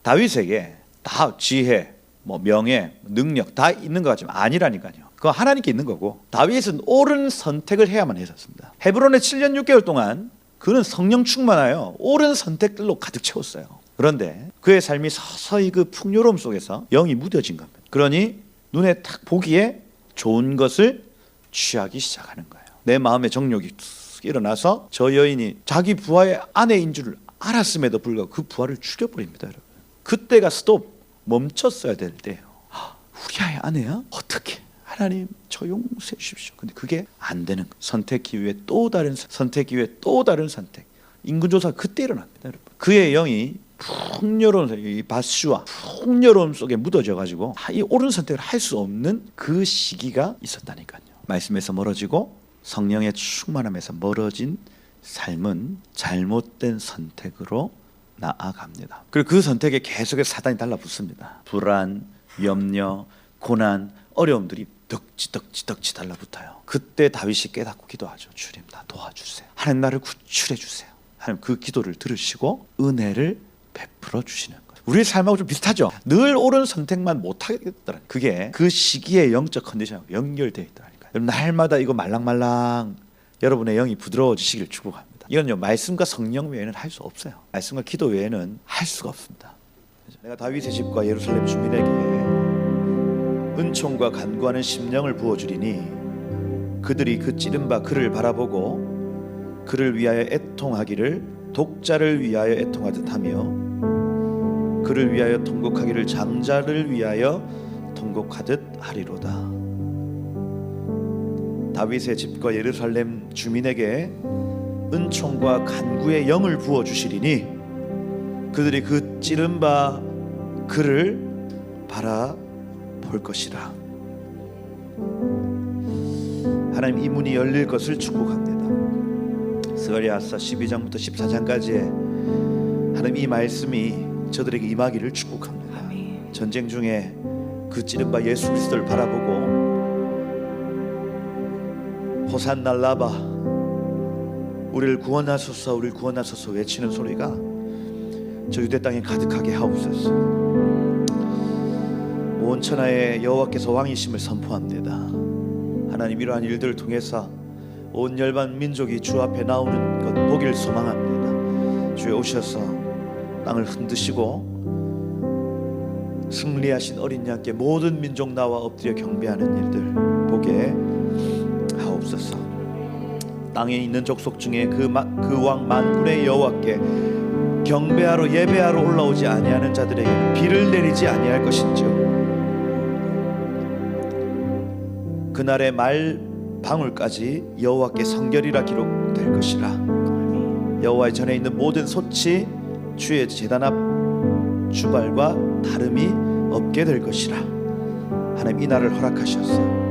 다윗에게 다 지혜, 명예, 능력 다 있는 것 같지만 아니라니까요. 그거 하나님께 있는 거고, 다윗은 옳은 선택을 해야만 했었습니다. 헤브론에 7년 6개월 동안 그는 성령 충만하여 옳은 선택들로 가득 채웠어요. 그런데 그의 삶이 서서히 그 풍요로움 속에서 영이 무뎌진 겁니다. 그러니 눈에 딱 보기에 좋은 것을 취하기 시작하는 거예요. 내 마음의 정욕이 일어나서 저 여인이 자기 부하의 아내인 줄 알았음에도 불구하고 그 부하를 죽여버립니다. 여러분, 그때가 스톱, 멈췄어야 될 때예요. 우리의 아내야? 어떻게? 하나님 저 용서해 주십시오. 근데 그게 안 되는 거예요. 선택 기회에 또 다른 선택, 기회에 또 다른 선택. 인군조사가 그때 일어납니다. 여러분, 그의 영이 풍요로운, 이 바스와 풍요로움 속에 묻어져 가지고 이 옳은 선택을 할 수 없는 그 시기가 있었다니까요. 말씀에서 멀어지고 성령의 충만함에서 멀어진 삶은 잘못된 선택으로 나아갑니다. 그리고 그 선택에 계속해서 사단이 달라붙습니다. 불안, 염려, 고난, 어려움들이 덕지 달라붙어요. 그때 다윗이 깨닫고 기도하죠. 주님, 나 도와주세요. 하나님, 나를 구출해 주세요. 하나님, 그 기도를 들으시고 은혜를 베풀어 주시는 거예요. 우리의 삶하고 좀 비슷하죠. 늘 옳은 선택만 못하겠더라. 그게 그 시기의 영적 컨디션하고 연결되어 있더라니까요. 날마다 이거 말랑말랑 여러분의 영이 부드러워지시길 축복합니다. 이건요, 말씀과 성령 외에는 할 수 없어요. 말씀과 기도 외에는 할 수가 없습니다. 내가 다윗의 집과 예루살렘 주민에게 은총과 간구하는 심령을 부어주리니 그들이 그 찌른 바 그를 바라보고 그를 위하여 애통하기를 독자를 위하여 애통하듯 하며 그를 위하여 통곡하기를 장자를 위하여 통곡하듯 하리로다. 다윗의 집과 예루살렘 주민에게 은총과 간구의 영을 부어주시리니 그들이 그 찌른 바 그를 바라볼 것이라. 하나님, 이 문이 열릴 것을 축복합니다. 스가랴서 12장부터 14장까지의 하나님 이 말씀이 저들에게 임하기를 축복합니다. 아멘. 전쟁 중에 그 찌른 바 예수 그리스도를 바라보고 호산나 라바, 우리를 구원하소서, 우리를 구원하소서 외치는 소리가 저 유대 땅에 가득하게 하옵소서. 온 천하에 여호와께서 왕이심을 선포합니다. 하나님, 이러한 일들을 통해서 온 열반 민족이 주 앞에 나오는 것 보기를 소망합니다. 주여 오셔서 땅을 흔드시고 승리하신 어린 양께 모든 민족 나와 엎드려 경배하는 일들 보게 하옵소서. 땅에 있는 족속 중에 그 왕 만군의 여호와께 경배하러 예배하러 올라오지 아니하는 자들에게는 비를 내리지 아니할 것인지요. 그날의 말 방울까지 여호와께 성결이라 기록될 것이라. 여호와의 전에 있는 모든 솥이 주의 제단 앞 주발과 다름이 없게 될 것이라. 하나님, 이 날을 허락하셨어요.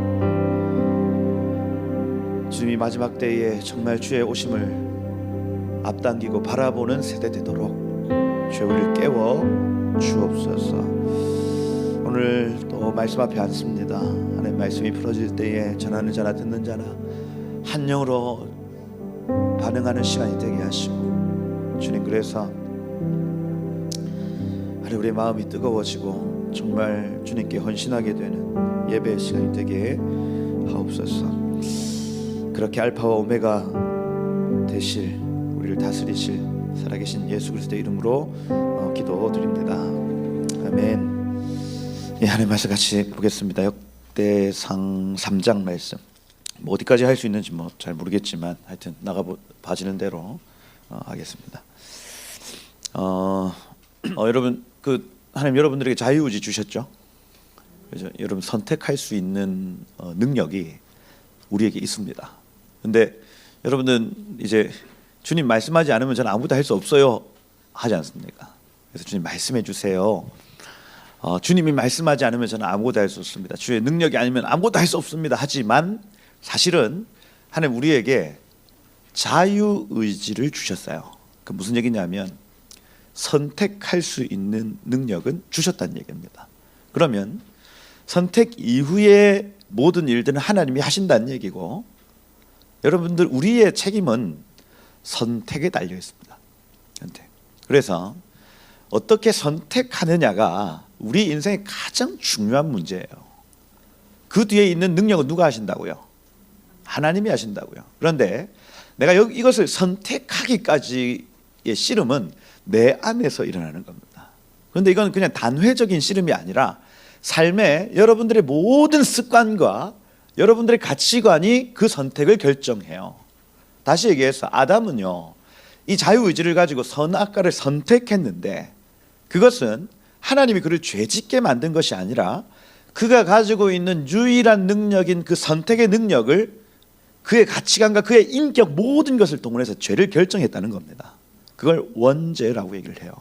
주님이 마지막 때에 정말 주의 오심을 앞당기고 바라보는 세대 되도록 주여 우리를 깨워 주옵소서. 오늘 또 말씀 앞에 앉습니다. 하나님, 말씀이 풀어질 때에 전하는 자나 듣는 자나 한 영으로 반응하는 시간이 되게 하시고, 주님, 그래서 하나님 우리의 마음이 뜨거워지고 정말 주님께 헌신하게 되는 예배의 시간이 되게 하옵소서. 그렇게 알파와 오메가 되실, 우리를 다스리실 살아계신 예수 그리스도의 이름으로 기도드립니다. 아멘. 예, 하나님 말씀 같이 보겠습니다. 역대상 3장 말씀. 뭐 어디까지 할 수 있는지 잘 모르겠지만 하여튼 봐지는 대로 하겠습니다. 여러분, 하나님 여러분들에게 자유의지 주셨죠. 그래서 여러분 선택할 수 있는 능력이 우리에게 있습니다. 근데 여러분은 이제 주님 말씀하지 않으면 저는 아무것도 할 수 없어요 하지 않습니까? 그래서 주님 말씀해 주세요. 주님이 말씀하지 않으면 저는 아무것도 할 수 없습니다. 주의 능력이 아니면 아무것도 할 수 없습니다 하지만 사실은 하나님 우리에게 자유의지를 주셨어요. 그 무슨 얘기냐면 선택할 수 있는 능력은 주셨다는 얘기입니다. 그러면 선택 이후의 모든 일들은 하나님이 하신다는 얘기고, 여러분들 우리의 책임은 선택에 달려 있습니다. 선택. 그래서 어떻게 선택하느냐가 우리 인생의 가장 중요한 문제예요. 그 뒤에 있는 능력은 누가 하신다고요? 하나님이 하신다고요. 그런데 내가 이것을 선택하기까지의 씨름은 내 안에서 일어나는 겁니다. 그런데 이건 그냥 단회적인 씨름이 아니라 삶의 여러분들의 모든 습관과 여러분들의 가치관이 그 선택을 결정해요. 다시 얘기해서 아담은요, 이 자유의지를 가지고 선악과를 선택했는데 그것은 하나님이 그를 죄짓게 만든 것이 아니라 그가 가지고 있는 유일한 능력인 그 선택의 능력을 그의 가치관과 그의 인격 모든 것을 동원해서 죄를 결정했다는 겁니다. 그걸 원죄라고 얘기를 해요.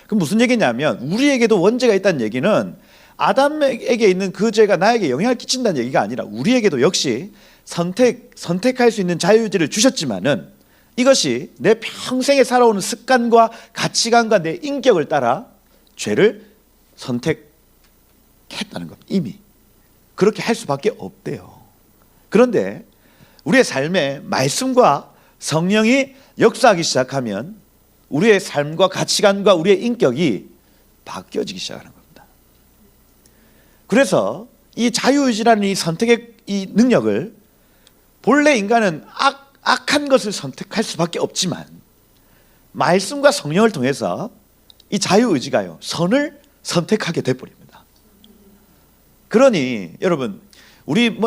그럼 무슨 얘기냐면 우리에게도 원죄가 있다는 얘기는 아담에게 있는 그 죄가 나에게 영향을 끼친다는 얘기가 아니라 우리에게도 역시 선택할 수 있는 자유의지를 주셨지만은 이것이 내 평생에 살아오는 습관과 가치관과 내 인격을 따라 죄를 선택했다는 겁니다. 이미 그렇게 할 수밖에 없대요. 그런데 우리의 삶에 말씀과 성령이 역사하기 시작하면 우리의 삶과 가치관과 우리의 인격이 바뀌어지기 시작하는 겁니다. 그래서 이 자유의지라는 이 선택의 이 능력을 본래 인간은 악한 것을 선택할 수밖에 없지만 말씀과 성령을 통해서 이 자유의지가요 선을 선택하게 돼버립니다. 그러니 여러분 우리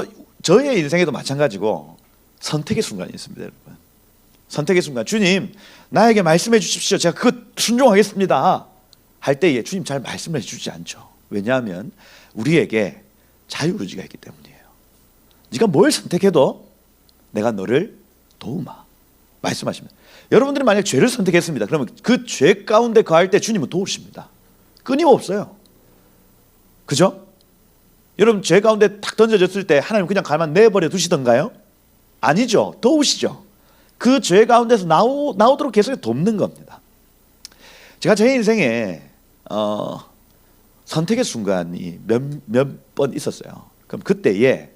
저의 인생에도 마찬가지고 선택의 순간이 있습니다. 여러분 선택의 순간 주님 나에게 말씀해 주십시오. 제가 그것 순종하겠습니다 할 때에 주님 잘 말씀해 주지 않죠. 왜냐하면 우리에게 자유의지가 있기 때문이에요. 네가 뭘 선택해도 내가 너를 도우마 말씀하시면 여러분들이 만약 죄를 선택했습니다. 그러면 그 죄 가운데 거할 때 주님은 도우십니다. 끊임없어요. 그죠? 여러분 죄 가운데 탁 던져졌을 때 하나님 그냥 가만 내버려 두시던가요? 아니죠. 도우시죠. 그 죄 가운데서 나오도록 계속 돕는 겁니다. 제가 제 인생에 선택의 순간이 몇 번 있었어요. 그럼 그때에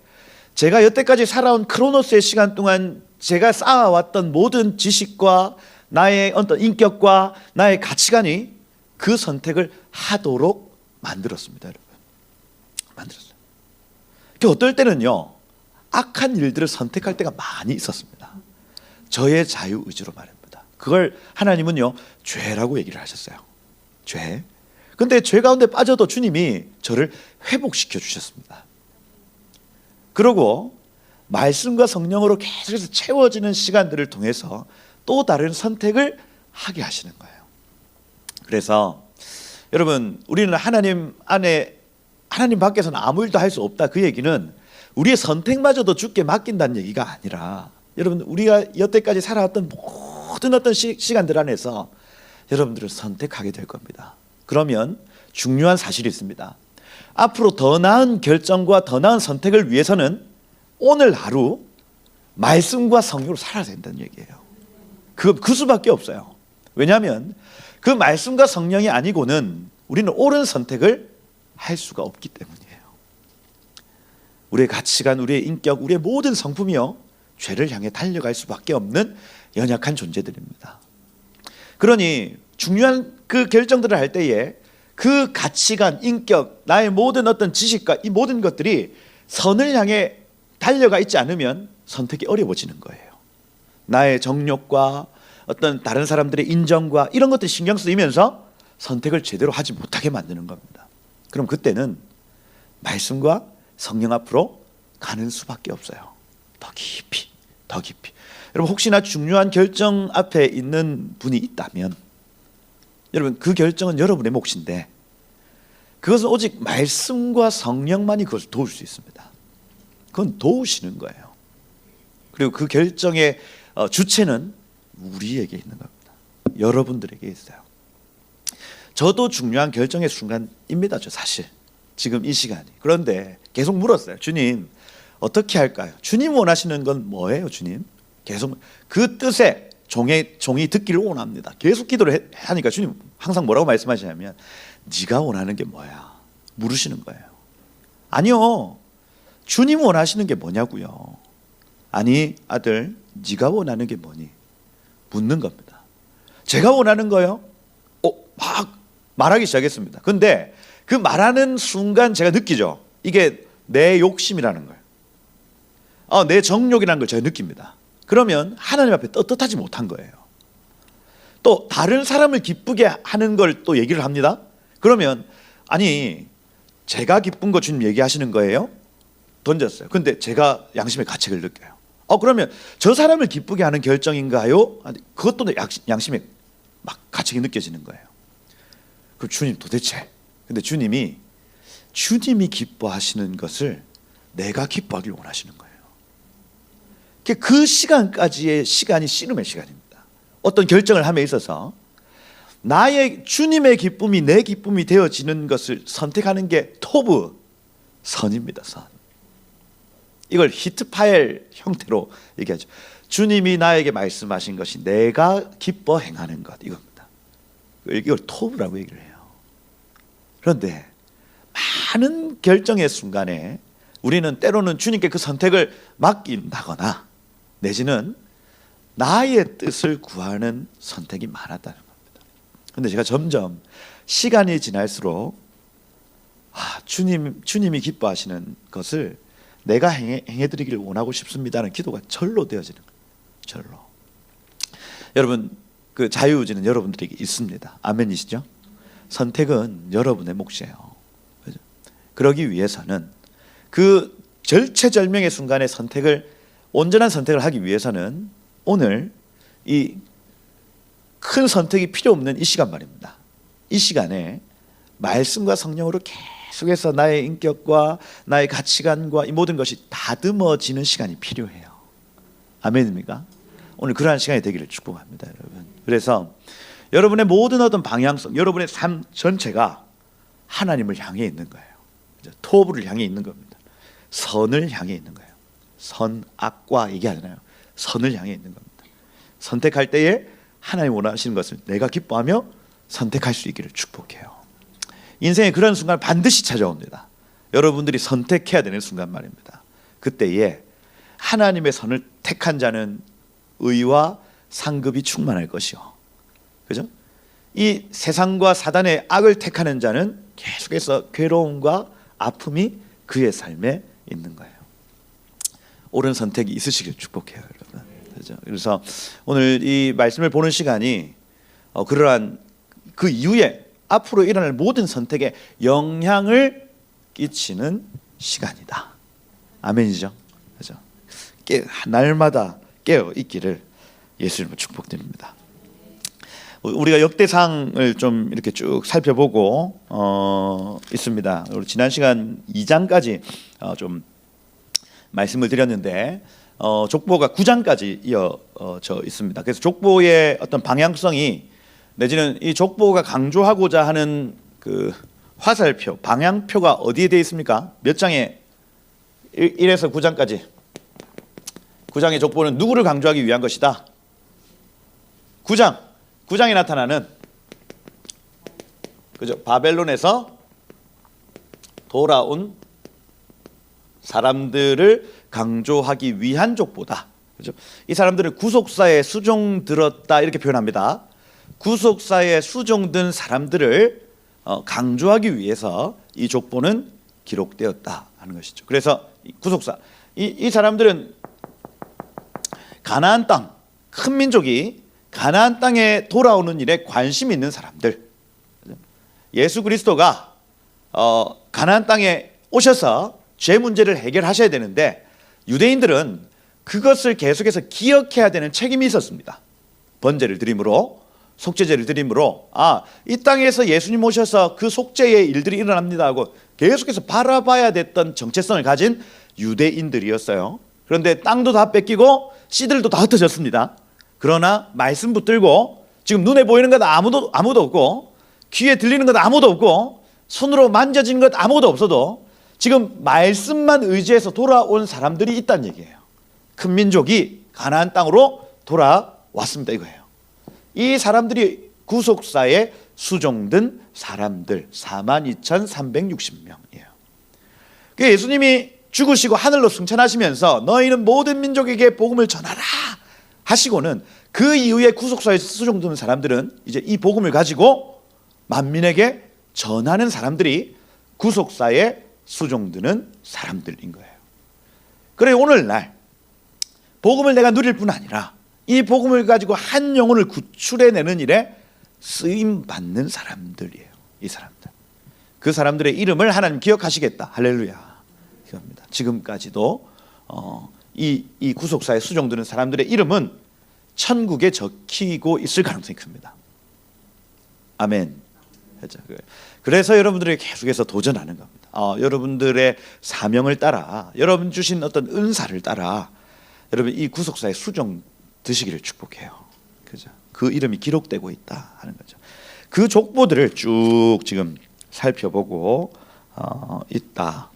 제가 여태까지 살아온 크로노스의 시간 동안 제가 쌓아왔던 모든 지식과 나의 어떤 인격과 나의 가치관이 그 선택을 하도록 만들었습니다. 여러분 만들었어요. 어떨 때는요 악한 일들을 선택할 때가 많이 있었습니다. 저의 자유의지로 말입니다. 그걸 하나님은요 죄라고 얘기를 하셨어요. 죄. 근데 죄 가운데 빠져도 주님이 저를 회복시켜 주셨습니다. 그리고 말씀과 성령으로 계속해서 채워지는 시간들을 통해서 또 다른 선택을 하게 하시는 거예요. 그래서 여러분 우리는 하나님 안에 하나님 밖에서는 아무 일도 할 수 없다. 그 얘기는 우리의 선택마저도 주께 맡긴다는 얘기가 아니라 여러분 우리가 여태까지 살아왔던 모든 어떤 시간들 안에서 여러분들을 선택하게 될 겁니다. 그러면 중요한 사실이 있습니다. 앞으로 더 나은 결정과 더 나은 선택을 위해서는 오늘 하루 말씀과 성령으로 살아야 된다는 얘기예요. 그 수밖에 없어요. 왜냐하면 그 말씀과 성령이 아니고는 우리는 옳은 선택을 할 수가 없기 때문이에요. 우리의 가치관, 우리의 인격, 우리의 모든 성품이요 죄를 향해 달려갈 수밖에 없는 연약한 존재들입니다. 그러니 중요한 그 결정들을 할 때에 그 가치관, 인격, 나의 모든 어떤 지식과 이 모든 것들이 선을 향해 달려가 있지 않으면 선택이 어려워지는 거예요. 나의 정욕과 어떤 다른 사람들의 인정과 이런 것들이 신경 쓰이면서 선택을 제대로 하지 못하게 만드는 겁니다. 그럼 그때는 말씀과 성령 앞으로 가는 수밖에 없어요. 더 깊이, 더 깊이. 여러분 혹시나 중요한 결정 앞에 있는 분이 있다면 여러분 그 결정은 여러분의 몫인데 그것은 오직 말씀과 성령만이 그것을 도울 수 있습니다. 그건 도우시는 거예요. 그리고 그 결정의 주체는 우리에게 있는 겁니다. 여러분들에게 있어요. 저도 중요한 결정의 순간입니다. 저 사실 지금 이 시간이. 그런데 계속 물었어요. 주님 어떻게 할까요? 주님 원하시는 건 뭐예요? 주님 계속 그 뜻에 종이 듣기를 원합니다. 계속 기도를 하니까 주님 항상 뭐라고 말씀하시냐면 네가 원하는 게 뭐야? 물으시는 거예요. 아니요. 주님 원하시는 게 뭐냐고요. 아니 아들 네가 원하는 게 뭐니? 묻는 겁니다. 제가 원하는 거요? 막 말하기 시작했습니다. 근데 그 말하는 순간 제가 느끼죠. 이게 내 욕심이라는 걸, 내 정욕이라는 걸 제가 느낍니다. 그러면 하나님 앞에 떳떳하지 못한 거예요. 또 다른 사람을 기쁘게 하는 걸 또 얘기를 합니다. 그러면 아니 제가 기쁜 거 주님 얘기하시는 거예요? 던졌어요. 근데 제가 양심의 가책을 느껴요. 그러면 저 사람을 기쁘게 하는 결정인가요? 그것도 양심의 막 가책이 느껴지는 거예요. 그럼 주님 도대체, 근데 주님이 기뻐하시는 것을 내가 기뻐하길 원하시는 거예요. 그 시간까지의 시간이 씨름의 시간입니다. 어떤 결정을 함에 있어서 나의 주님의 기쁨이 내 기쁨이 되어지는 것을 선택하는 게 토브, 선입니다. 선. 이걸 히트 파일 형태로 얘기하죠. 주님이 나에게 말씀하신 것이 내가 기뻐 행하는 것, 이겁니다. 이걸 토브라고 얘기를 해요. 그런데 많은 결정의 순간에 우리는 때로는 주님께 그 선택을 맡긴다거나 내지는 나의 뜻을 구하는 선택이 많았다는 겁니다. 그런데 제가 점점 시간이 지날수록 주님이 기뻐하시는 것을 내가 행해드리기를 원하고 싶습니다는 기도가 절로 되어지는 거예요. 절로. 여러분, 그 자유의지는 여러분들에게 있습니다. 아멘이시죠? 선택은 여러분의 몫이에요. 그렇죠? 그러기 위해서는 그 절체절명의 순간의 온전한 선택을 하기 위해서는 오늘 이 큰 선택이 필요 없는 이 시간 말입니다. 이 시간에 말씀과 성령으로 계속해서 나의 인격과 나의 가치관과 이 모든 것이 다듬어지는 시간이 필요해요. 아멘입니까? 오늘 그러한 시간이 되기를 축복합니다, 여러분. 그래서 여러분의 모든 어떤 방향성, 여러분의 삶 전체가 하나님을 향해 있는 거예요. 토부를 향해 있는 겁니다. 선을 향해 있는 거예요. 선, 악과 얘기하잖아요. 선을 향해 있는 겁니다. 선택할 때에 하나님 원하시는 것을 내가 기뻐하며 선택할 수 있기를 축복해요. 인생에 그런 순간 반드시 찾아옵니다. 여러분들이 선택해야 되는 순간 말입니다. 그때에 하나님의 선을 택한 자는 의와 상급이 충만할 것이요. 그죠? 이 세상과 사단의 악을 택하는 자는 계속해서 괴로움과 아픔이 그의 삶에 있는 거예요. 옳은 선택이 있으시길 축복해요, 여러분. 그죠? 그래서 오늘 이 말씀을 보는 시간이 그러한 그 이후에 앞으로 일어날 모든 선택에 영향을 끼치는 시간이다. 아멘이죠? 그죠? 날마다 깨어 있기를 예수님으로 축복드립니다. 우리가 역대상을 좀 이렇게 쭉 살펴보고 있습니다. 지난 시간 2장까지 좀 말씀을 드렸는데 족보가 9장까지 이어져 있습니다. 그래서 족보의 어떤 방향성이 내지는 이 족보가 강조하고자 하는 그 화살표, 방향표가 어디에 되어 있습니까? 몇 장에 1에서 9장까지 9장의 족보는 누구를 강조하기 위한 것이다? 9장에 나타나는 그죠? 바벨론에서 돌아온 사람들을 강조하기 위한 족보다. 그죠? 이 사람들은 구속사에 수종들었다 이렇게 표현합니다. 구속사에 수종든 사람들을 강조하기 위해서 이 족보는 기록되었다 하는 것이죠. 그래서 구속사 이 사람들은 가나안 땅, 큰 민족이 가나안 땅에 돌아오는 일에 관심 있는 사람들. 예수 그리스도가 가나안 땅에 오셔서 죄 문제를 해결하셔야 되는데 유대인들은 그것을 계속해서 기억해야 되는 책임이 있었습니다. 번제를 드림으로, 속죄제를 드림으로 이 땅에서 예수님 오셔서 그 속죄의 일들이 일어납니다 하고 계속해서 바라봐야 됐던 정체성을 가진 유대인들이었어요. 그런데 땅도 다 뺏기고 씨들도 다 흩어졌습니다. 그러나 말씀 붙들고 지금 눈에 보이는 것 아무도 없고 귀에 들리는 것 아무도 없고 손으로 만져지는 것 아무도 없어도 지금 말씀만 의지해서 돌아온 사람들이 있다는 얘기예요. 큰 민족이 가나안 땅으로 돌아왔습니다 이거예요. 이 사람들이 구속사에 수종된 사람들 42,360명이에요. 예수님이 죽으시고 하늘로 승천하시면서 너희는 모든 민족에게 복음을 전하라 하시고는 그 이후에 구속사에 수종된 사람들은 이제 이 복음을 가지고 만민에게 전하는 사람들이 구속사에 수종드는 사람들인 거예요. 그래 오늘날 복음을 내가 누릴 뿐 아니라 이 복음을 가지고 한 영혼을 구출해내는 일에 쓰임받는 사람들이에요. 이 사람들. 그 사람들의 이름을 하나님 기억하시겠다. 할렐루야. 기억합니다. 지금까지도 이 구속사에 수종드는 사람들의 이름은 천국에 적히고 있을 가능성이 큽니다. 아멘. 그래서 여러분들이 계속해서 도전하는 겁니다. 여러분들의 사명을 따라, 여러분 주신 어떤 은사를 따라 여러분 이 구속사에 수종 드시기를 축복해요. 그죠? 그 이름이 기록되고 있다 하는 거죠. 그 족보들을 쭉 지금 살펴보고 있다.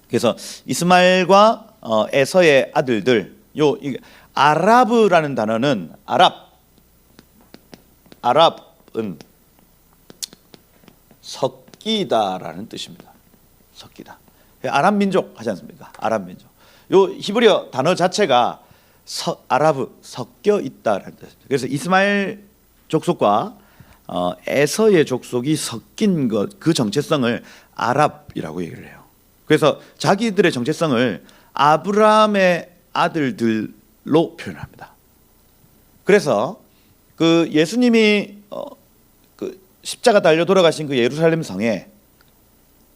그래서 이스마엘과 에서의 아들들, 아랍이라는 단어는 아랍은 섞이다라는 뜻입니다. 섞이다. 아랍 민족 하지 않습니까? 아랍 민족. 요 히브리어 단어 자체가 아랍 섞여 있다라는 뜻입니다. 그래서 이스마엘 족속과 에서의 족속이 섞인 것, 그 정체성을 아랍이라고 얘기를 해요. 그래서 자기들의 정체성을 아브라함의 아들들로 표현합니다. 그래서 그 예수님이 그 십자가 달려 돌아가신 그 예루살렘 성에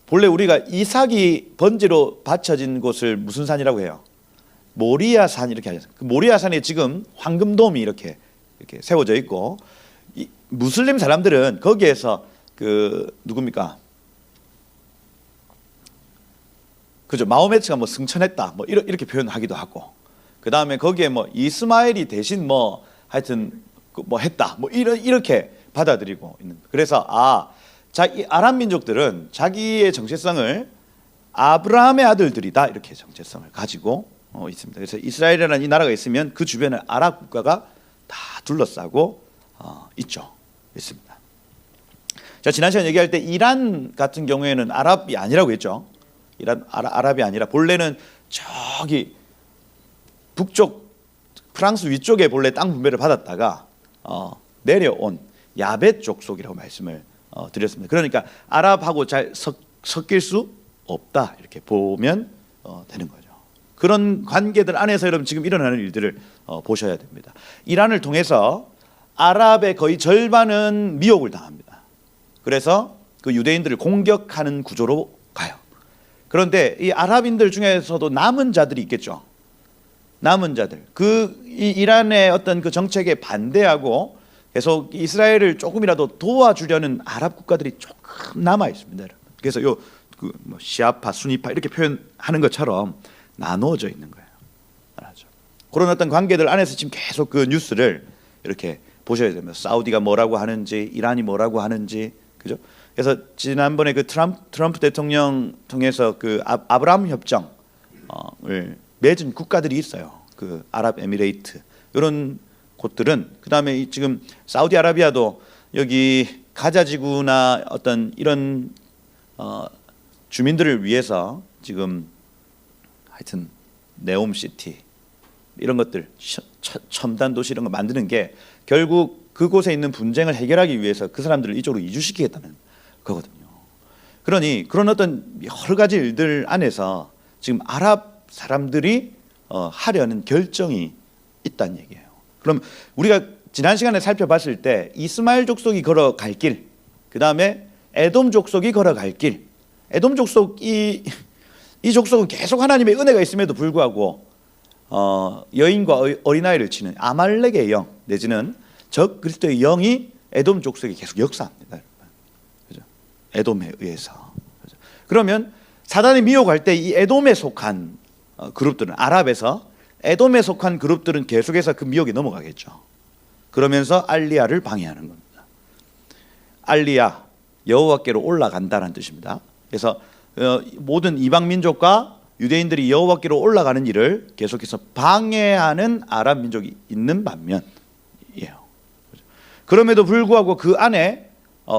본래 우리가 이삭이 번제로 바쳐진 곳을 무슨 산이라고 해요? 모리아 산 이렇게 하죠. 그 모리아 산에 지금 황금돔이 이렇게 세워져 있고, 이 무슬림 사람들은 거기에서 그 누굽니까? 그죠? 마호메트가 뭐 승천했다, 뭐 이렇게 표현하기도 하고, 그 다음에 거기에 뭐 이스마엘이 대신 뭐 하여튼 뭐 했다, 뭐 이렇게 받아들이고 있는. 그래서 이 아랍 민족들은 자기의 정체성을 아브라함의 아들들이다 이렇게 정체성을 가지고 있습니다. 그래서 이스라엘이라는 이 나라가 있으면 그 주변을 아랍 국가가 다 둘러싸고 있습니다. 자, 지난 시간 얘기할 때 이란 같은 경우에는 아랍이 아니라고 했죠. 이란 아랍이 아니라 본래는 저기 북쪽 프랑스 위쪽에 본래 땅 분배를 받았다가 내려온 야벳 족속이라고 말씀을 드렸습니다. 그러니까 아랍하고 잘 섞일 수 없다 이렇게 보면 되는 거죠. 그런 관계들 안에서 여러분 지금 일어나는 일들을 보셔야 됩니다. 이란을 통해서 아랍의 거의 절반은 미혹을 당합니다. 그래서 그 유대인들을 공격하는 구조로 가요. 그런데 이 아랍인들 중에서도 남은 자들이 있겠죠. 남은 자들, 이 이란의 어떤 그 정책에 반대하고 계속 이스라엘을 조금이라도 도와주려는 아랍 국가들이 조금 남아 있습니다. 그래서 뭐 시아파, 수니파 이렇게 표현하는 것처럼 나누어져 있는 거예요. 알았죠? 그런 어떤 관계들 안에서 지금 계속 그 뉴스를 이렇게 보셔야 됩니다. 사우디가 뭐라고 하는지, 이란이 뭐라고 하는지, 그죠? 그래서 지난번에 그 트럼프 대통령 통해서 그 아브라함 협정을 맺은 국가들이 있어요. 그 아랍에미레이트 이런 곳들은, 그 다음에 지금 사우디아라비아도 여기 가자 지구나 어떤 이런 주민들을 위해서 지금 하여튼 네옴시티 이런 것들, 첨단 도시 이런 거 만드는 게 결국 그곳에 있는 분쟁을 해결하기 위해서 그 사람들을 이쪽으로 이주시키겠다는 거거든요. 그러니 그런 어떤 여러 가지 일들 안에서 지금 아랍 사람들이 하려는 결정이 있다는 얘기예요. 그럼 우리가 지난 시간에 살펴봤을 때 이스마엘 족속이 걸어갈 길, 그 다음에 에돔 족속이 걸어갈 길, 에돔 족속 이 족속은 계속 하나님의 은혜가 있음에도 불구하고 여인과 어린아이를 치는 아말렉의 영 내지는 적 그리스도의 영이 에돔 족속에 계속 역사합니다. 그죠? 에돔에 의해서. 그죠? 그러면 사단이 미혹할 때 이 에돔에 속한 그룹들은, 아랍에서 에돔에 속한 그룹들은 계속해서 그 미혹에 넘어가겠죠. 그러면서 알리야를 방해하는 겁니다. 알리야, 여호와께로 올라간다는 뜻입니다. 그래서 모든 이방 민족과 유대인들이 여호와께로 올라가는 일을 계속해서 방해하는 아랍 민족이 있는 반면이에요. 그럼에도 불구하고 그 안에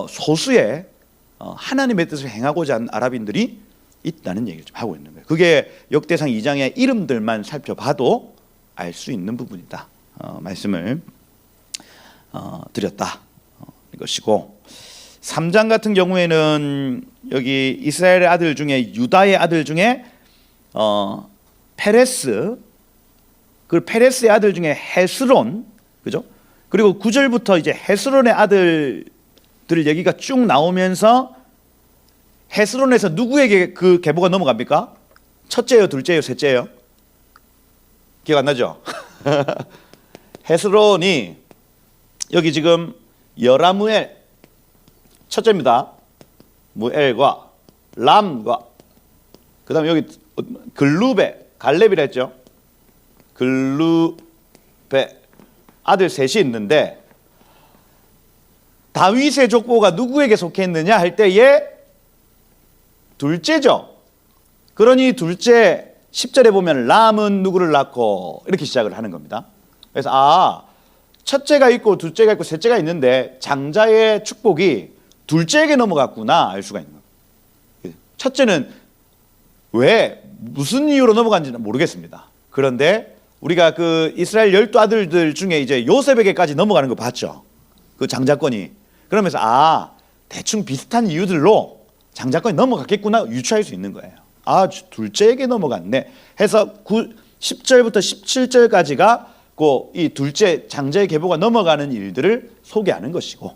소수의 하나님의 뜻을 행하고자 하는 아랍인들이 있다는 얘기를 좀 하고 있는 거예요. 그게 역대상 2장의 이름들만 살펴봐도 알 수 있는 부분이다. 말씀을 드렸다. 이것이고, 3장 같은 경우에는 여기 이스라엘의 아들 중에 유다의 아들 중에 페레스, 그 페레스의 아들 중에 헤스론, 그죠? 그리고 9절부터 이제 헤스론의 아들들 얘기가 쭉 나오면서 헤스론에서 누구에게 그 계보가 넘어갑니까? 첫째요, 둘째요, 셋째요? 기억 안 나죠? 헤스론이 여기 지금 여라무엘 첫째입니다. 무엘과 람과 그 다음에 여기 글루베 갈렙이라 했죠. 글루베 아들 셋이 있는데 다윗의 족보가 누구에게 속했느냐 할 때에 둘째죠. 그러니 둘째 10절에 보면 람은 누구를 낳고 이렇게 시작을 하는 겁니다. 그래서 첫째가 있고 둘째가 있고 셋째가 있는데 장자의 축복이 둘째에게 넘어갔구나 알 수가 있는 거예요. 첫째는 왜 무슨 이유로 넘어간지는 모르겠습니다. 그런데 우리가 그 이스라엘 12아들들 중에 이제 요셉에게까지 넘어가는 거 봤죠. 그 장자권이. 그러면서 대충 비슷한 이유들로 장자권이 넘어갔겠구나 유추할 수 있는 거예요. 둘째에게 넘어갔네 해서 10절부터 17절까지가 이 둘째 장자의 계보가 넘어가는 일들을 소개하는 것이고,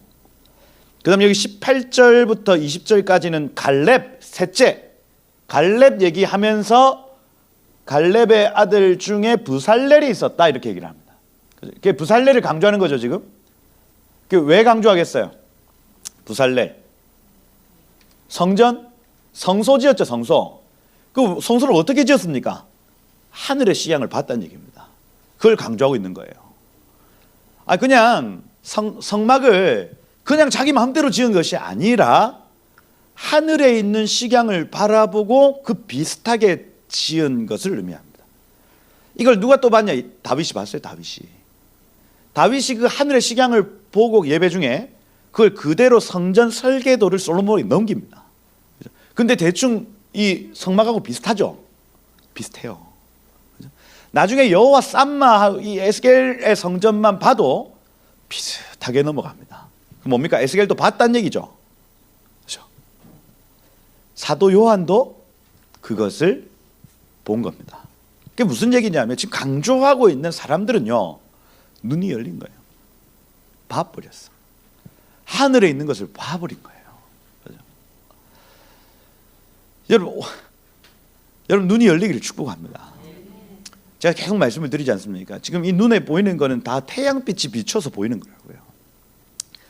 그 다음에 여기 18절부터 20절까지는 갈렙 셋째, 갈렙 얘기하면서 갈렙의 아들 중에 부살렐이 있었다 이렇게 얘기를 합니다. 그게 부살렐을 강조하는 거죠 지금. 왜 강조하겠어요? 부살렐 성전 성소 지었죠. 성소. 그 성소를 어떻게 지었습니까? 하늘의 시향을 봤다는 얘기입니다. 그걸 강조하고 있는 거예요. 그냥 성막을 그냥 자기 마음대로 지은 것이 아니라 하늘에 있는 식양을 바라보고 그 비슷하게 지은 것을 의미합니다. 이걸 누가 또 봤냐? 다윗이 봤어요. 다윗이 그 하늘의 식양을 보고 예배 중에 그걸 그대로 성전 설계도를 솔로몬이 넘깁니다. 근데 대충 이 성막하고 비슷하죠? 비슷해요. 나중에 여호와 쌈마 이 에스겔의 성전만 봐도 비슷하게 넘어갑니다. 뭡니까? 에스겔도 봤다는 얘기죠. 그렇죠? 사도 요한도 그것을 본 겁니다. 그게 무슨 얘기냐면 지금 강조하고 있는 사람들은요 눈이 열린 거예요. 봐버렸어. 하늘에 있는 것을 봐버린 거예요. 그렇죠? 여러분 눈이 열리기를 축복합니다. 제가 계속 말씀을 드리지 않습니까? 지금 이 눈에 보이는 거는 다 태양빛이 비춰서 보이는 거라고요.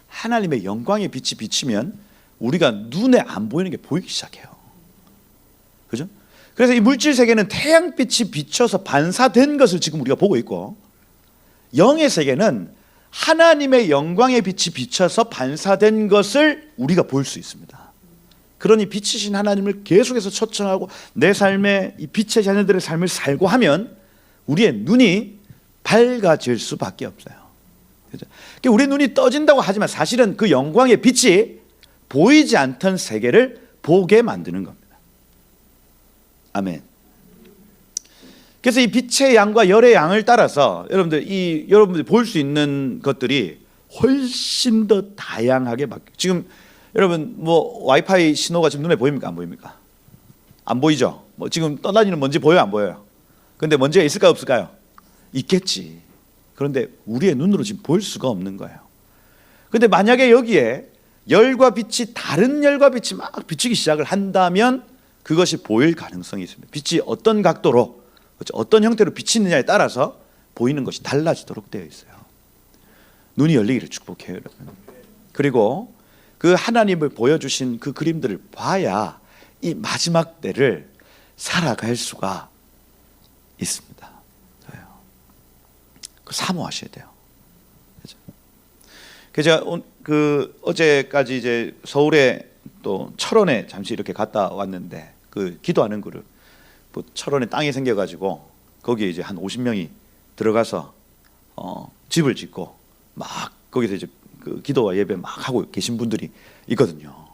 하나님의 영광의 빛이 비치면 우리가 눈에 안 보이는 게 보이기 시작해요. 그죠? 그래서 이 물질 세계는 태양빛이 비춰서 반사된 것을 지금 우리가 보고 있고, 영의 세계는 하나님의 영광의 빛이 비춰서 반사된 것을 우리가 볼 수 있습니다. 그러니 빛이신 하나님을 계속해서 초청하고 내 삶에 이 빛의 자녀들의 삶을 살고 하면 우리의 눈이 밝아질 수밖에 없어요. 그렇죠? 우리 눈이 떠진다고 하지만 사실은 그 영광의 빛이 보이지 않던 세계를 보게 만드는 겁니다. 아멘. 그래서 이 빛의 양과 열의 양을 따라서 여러분들이 볼 수 있는 것들이 훨씬 더 다양하게 바뀌어요. 지금 여러분 와이파이 신호가 지금 눈에 보입니까? 안 보입니까? 안 보이죠? 지금 떠다니는 먼지 보여요? 안 보여요? 근데 먼지가 있을까요? 없을까요? 있겠지. 그런데 우리의 눈으로 지금 볼 수가 없는 거예요. 근데 만약에 여기에 열과 빛이 다른 열과 빛이 막 비치기 시작을 한다면 그것이 보일 가능성이 있습니다. 빛이 어떤 각도로 어떤 형태로 비치느냐에 따라서 보이는 것이 달라지도록 되어 있어요. 눈이 열리기를 축복해요, 여러분. 그리고 그 하나님을 보여주신 그 그림들을 봐야 이 마지막 때를 살아갈 수가 있습니다. 그 사모하셔야 돼요. 그래서 제가 어제까지 이제 서울에 또 철원에 잠시 이렇게 갔다 왔는데 그 기도하는 그룹 철원에 땅이 생겨가지고 거기에 이제 한 50명이 들어가서 집을 짓고 막 거기서 이제 그 기도와 예배 막 하고 계신 분들이 있거든요.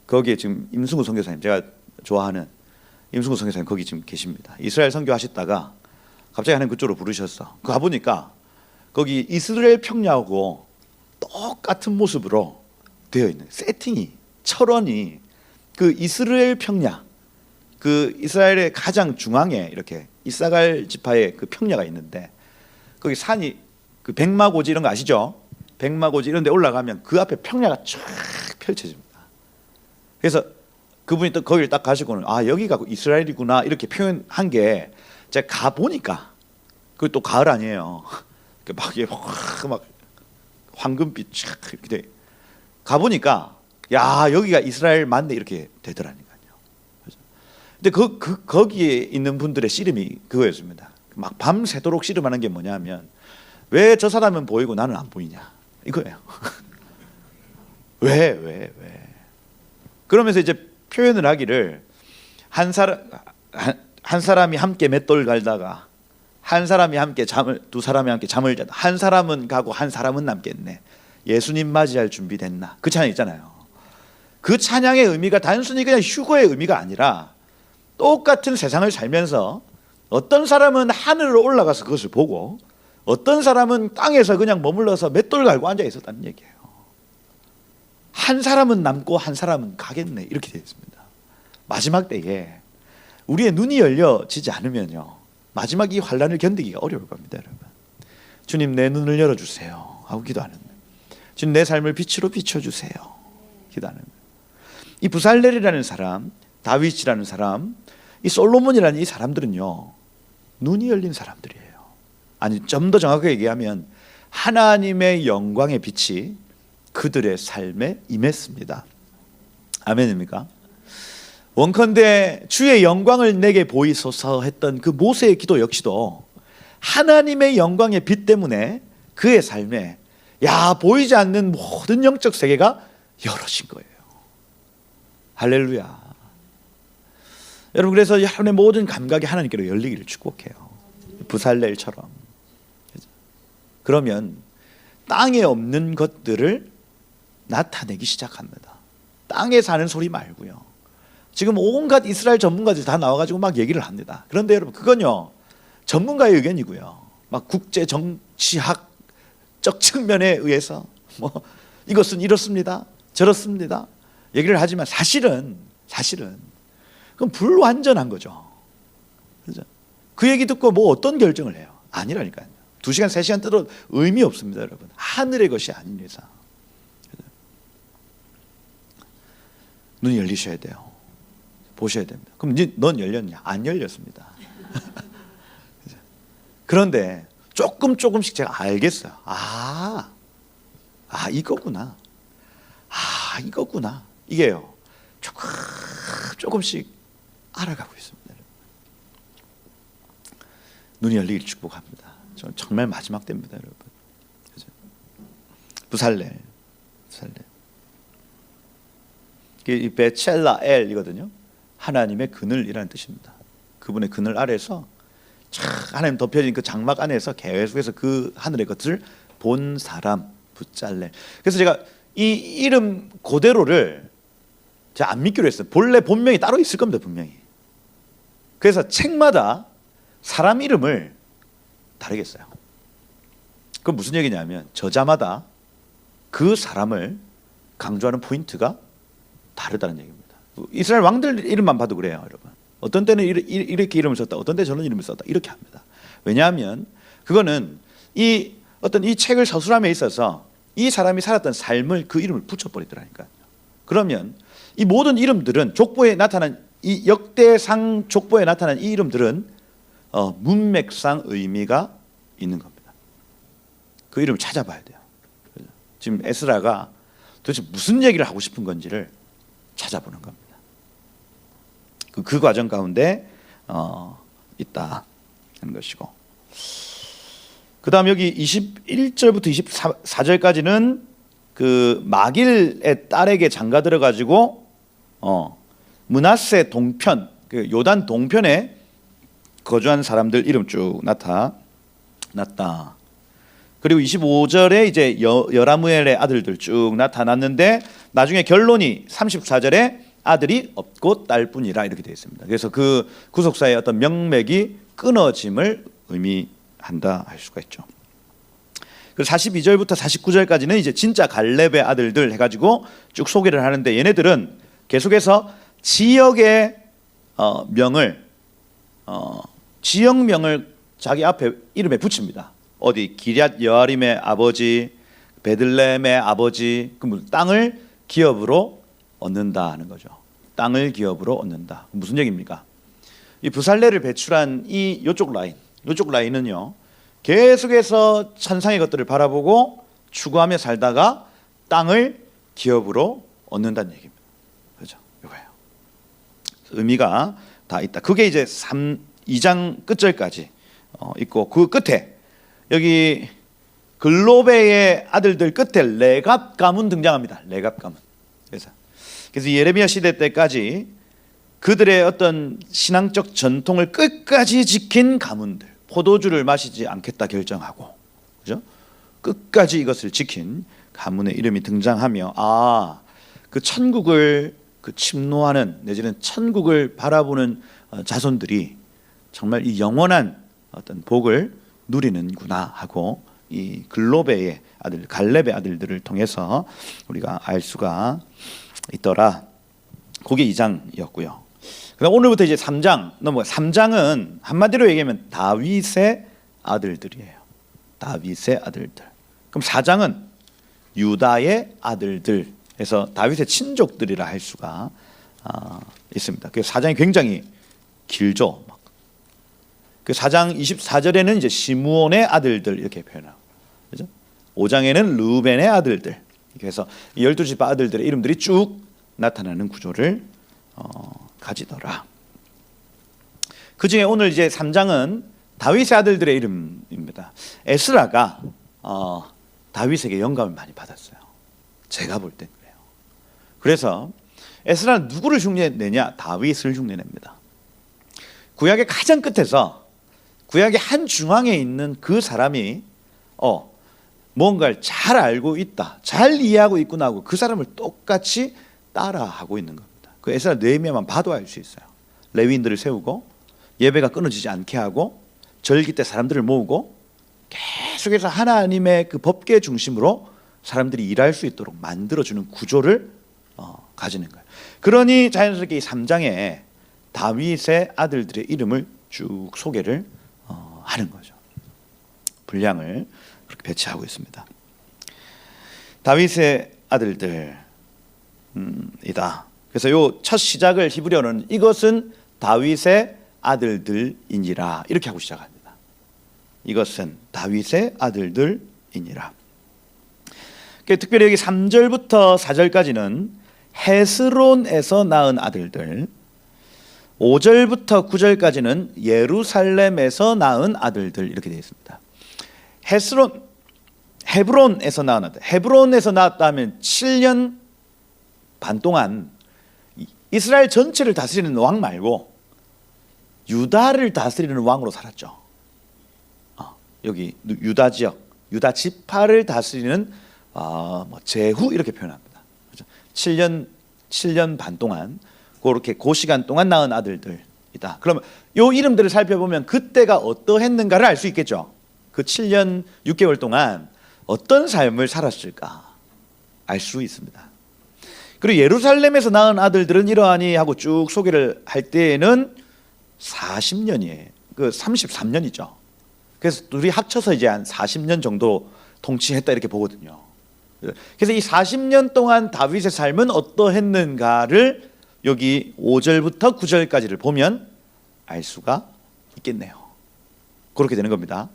거기에 지금 임승우 선교사님, 제가 좋아하는 임승우 선교사님 거기 지금 계십니다. 이스라엘 선교하셨다가 갑자기 하나님 그쪽으로 부르셨어. 가보니까 거기 이스라엘 평야하고 똑같은 모습으로 되어 있는 세팅이, 철원이 그 이스라엘 평야, 그 이스라엘의 가장 중앙에 이렇게 이사갈 지파의 그 평야가 있는데, 거기 산이 그 백마고지 이런 거 아시죠? 백마고지 이런 데 올라가면 그 앞에 평야가 쫙 펼쳐집니다. 그래서 그분이 또 거기를 딱 가시고는 아, 여기가 이스라엘이구나 이렇게 표현한 게, 제가 가 보니까 그 또 가을 아니에요. 막 황금빛 쫙 이렇게 돼. 가 보니까 야, 여기가 이스라엘 맞네 이렇게 되더라니까요. 근데 거기에 있는 분들의 씨름이 그거였습니다. 막 밤새도록 씨름하는 게 뭐냐면, 왜 저 사람은 보이고 나는 안 보이냐 이거예요. 왜? 그러면서 이제 표현을 하기를, 한 사람이 함께 맷돌 갈다가 한 사람이 함께 두 사람이 함께 잠을 자다 한 사람은 가고 한 사람은 남겠네. 예수님 맞이할 준비 됐나? 그 찬양 있잖아요. 그 찬양의 의미가 단순히 그냥 휴거의 의미가 아니라, 똑같은 세상을 살면서 어떤 사람은 하늘로 올라가서 그것을 보고 어떤 사람은 땅에서 그냥 머물러서 맷돌 갈고 앉아 있었다는 얘기예요. 한 사람은 남고 한 사람은 가겠네 이렇게 되어 있습니다. 마지막 때에 우리의 눈이 열려지지 않으면요, 마지막 이 환란을 견디기가 어려울 겁니다. 여러분, 주님 내 눈을 열어주세요 하고 기도하는 거예요. 주님 내 삶을 빛으로 비춰주세요 기도하는 거예요. 이 부살렐이라는 사람, 다윗이라는 사람, 이 솔로몬이라는 이 사람들은요, 눈이 열린 사람들이에요. 아니, 좀 더 정확하게 얘기하면 하나님의 영광의 빛이 그들의 삶에 임했습니다. 아멘입니까? 원컨대 주의 영광을 내게 보이소서 했던 그 모세의 기도 역시도 하나님의 영광의 빛 때문에 그의 삶에 보이지 않는 모든 영적 세계가 열어진 거예요. 할렐루야. 여러분, 그래서 여러분의 모든 감각이 하나님께로 열리기를 축복해요. 부살렐처럼. 그러면 땅에 없는 것들을 나타내기 시작합니다. 땅에 사는 소리 말고요. 지금 온갖 이스라엘 전문가들이 다 나와가지고 막 얘기를 합니다. 그런데 여러분, 그건요, 전문가의 의견이고요. 막 국제 정치학적 측면에 의해서 이것은 이렇습니다, 저렇습니다 얘기를 하지만 사실은 그건 불완전한 거죠. 그죠? 그 얘기 듣고 뭐 어떤 결정을 해요? 아니라니까요. 2시간 3시간 떠도 의미 없습니다. 여러분, 하늘의 것이 아닌 이상. 눈이 열리셔야 돼요. 보셔야 됩니다. 그럼 넌 열렸냐? 안 열렸습니다. 그런데 조금씩 제가 알겠어요. 이거구나. 이거구나. 이게요, 조금씩 알아가고 있습니다. 눈이 열리길 축복합니다. 저는 정말 마지막 때입니다, 여러분. 그죠? 부살렐. 이 베첼라엘이거든요. 하나님의 그늘이라는 뜻입니다. 그분의 그늘 아래서 하나님 덮여진 그 장막 안에서 계속해서 그 하늘의 것을 본 사람, 부살렐. 그래서 제가 이 이름 그대로를 제가 안 믿기로 했어요. 본래 본명이 따로 있을 겁니다, 분명히. 그래서 책마다 사람 이름을 다르게 써요. 그건 무슨 얘기냐면, 저자마다 그 사람을 강조하는 포인트가 다르다는 얘기입니다. 이스라엘 왕들 이름만 봐도 그래요, 여러분. 어떤 때는 이렇게 이름을 썼다, 어떤 때 저런 이름을 썼다, 이렇게 합니다. 왜냐하면 그거는 이 책을 서술함에 있어서 이 사람이 살았던 삶을 그 이름을 붙여버리더라니까요. 그러면 이 모든 이름들은 족보에 나타난, 이 역대상 족보에 나타난 이 이름들은 문맥상 의미가 있는 겁니다. 그 이름을 찾아봐야 돼요. 지금 에스라가 도대체 무슨 얘기를 하고 싶은 건지를 찾아보는 겁니다. 그 과정 가운데 있다 하는 것이고, 그 다음 여기 21절부터 24절까지는 그 마길의 딸에게 장가 들어가지고 므낫세 동편, 그 요단 동편에 거주한 사람들 이름 쭉 나타났다. 그리고 25절에 이제 여라무엘의 아들들 쭉 나타났는데, 나중에 결론이 34절에 아들이 없고 딸뿐이라 이렇게 되어 있습니다. 그래서 그 구속사의 어떤 명맥이 끊어짐을 의미한다 할 수가 있죠. 그리고 42절부터 49절까지는 이제 진짜 갈렙의 아들들 해가지고 쭉 소개를 하는데, 얘네들은 계속해서 지역의 지역명을 자기 앞에 이름에 붙입니다. 어디 기럇 여아림의 아버지, 베들레헴의 아버지, 그 땅을 기업으로 얻는다 하는 거죠. 땅을 기업으로 얻는다. 무슨 얘기입니까? 이 부살레를 배출한 요쪽 라인은요, 계속해서 천상의 것들을 바라보고 추구하며 살다가 땅을 기업으로 얻는다는 얘기입니다. 그렇죠? 이거예요. 의미가 다 있다. 그게 이제 2장 끝절까지 있고, 그 끝에 여기 글로베의 아들들 끝에 레갑 가문 등장합니다. 레갑 가문. 그래서 예레미야 시대 때까지 그들의 어떤 신앙적 전통을 끝까지 지킨 가문들, 포도주를 마시지 않겠다 결정하고, 그죠? 끝까지 이것을 지킨 가문의 이름이 등장하며, 그 천국을 침노하는, 내지는 천국을 바라보는 자손들이 정말 이 영원한 어떤 복을 누리는구나 하고, 이 글로베의 아들, 갈렙의 아들들을 통해서 우리가 알 수가 있더라. 그게 2장이었고요. 그다음 오늘부터 이제 3장 넘어가. 3장은 한마디로 얘기하면 다윗의 아들들이에요. 다윗의 아들들. 그럼 4장은 유다의 아들들. 해서 다윗의 친족들이라 할 수가 있습니다. 그 4장이 굉장히 길죠. 그 4장 24절에는 이제 시므온의 아들들 이렇게 표현하고, 그죠? 5장에는 르우벤의 아들들. 그래서 12집 아들들의 이름들이 쭉 나타나는 구조를 가지더라. 그 중에 오늘 이제 3장은 다윗의 아들들의 이름입니다. 에스라가 다윗에게 영감을 많이 받았어요. 제가 볼 땐 그래요. 그래서 에스라는 누구를 흉내내냐? 다윗을 흉내냅니다. 구약의 가장 끝에서, 구약의 한 중앙에 있는 그 사람이 뭔가를 잘 알고 있다, 잘 이해하고 있구나 하고 그 사람을 똑같이 따라하고 있는 겁니다. 그 에스라 느헤미야만 봐도 알 수 있어요. 레위인들을 세우고 예배가 끊어지지 않게 하고 절기 때 사람들을 모으고 계속해서 하나님의 그 법궤 중심으로 사람들이 일할 수 있도록 만들어주는 구조를 가지는 거예요. 그러니 자연스럽게 이 3장에 다윗의 아들들의 이름을 쭉 소개를 하는 거죠. 분량을 그렇게 배치하고 있습니다. 다윗의 아들들이다. 그래서 요 첫 시작을 히브리어는 이것은 다윗의 아들들이니라 이렇게 하고 시작합니다. 이것은 다윗의 아들들이니라. 특별히 여기 3절부터 4절까지는 헤스론에서 낳은 아들들, 5절부터 9절까지는 예루살렘에서 낳은 아들들 이렇게 되어 있습니다. 헤브론에서 낳은 아들. 헤브론에서 낳았다면 7년 반 동안 이스라엘 전체를 다스리는 왕 말고 유다를 다스리는 왕으로 살았죠. 여기 유다 지역, 유다 지파를 다스리는 제후 이렇게 표현합니다. 그렇죠? 7년 반 동안 그렇게 그 시간 동안 낳은 아들들이다. 그러면 요 이름들을 살펴보면 그때가 어떠했는가를 알 수 있겠죠. 그 7년 6개월 동안 어떤 삶을 살았을까 알 수 있습니다. 그리고 예루살렘에서 낳은 아들들은 이러하니 하고 쭉 소개를 할 때에는 40년이에요. 그 33년이죠. 그래서 둘이 합쳐서 이제 한 40년 정도 통치했다 이렇게 보거든요. 그래서 이 40년 동안 다윗의 삶은 어떠했는가를 여기 5절부터 9절까지를 보면 알 수가 있겠네요. 그렇게 되는 겁니다.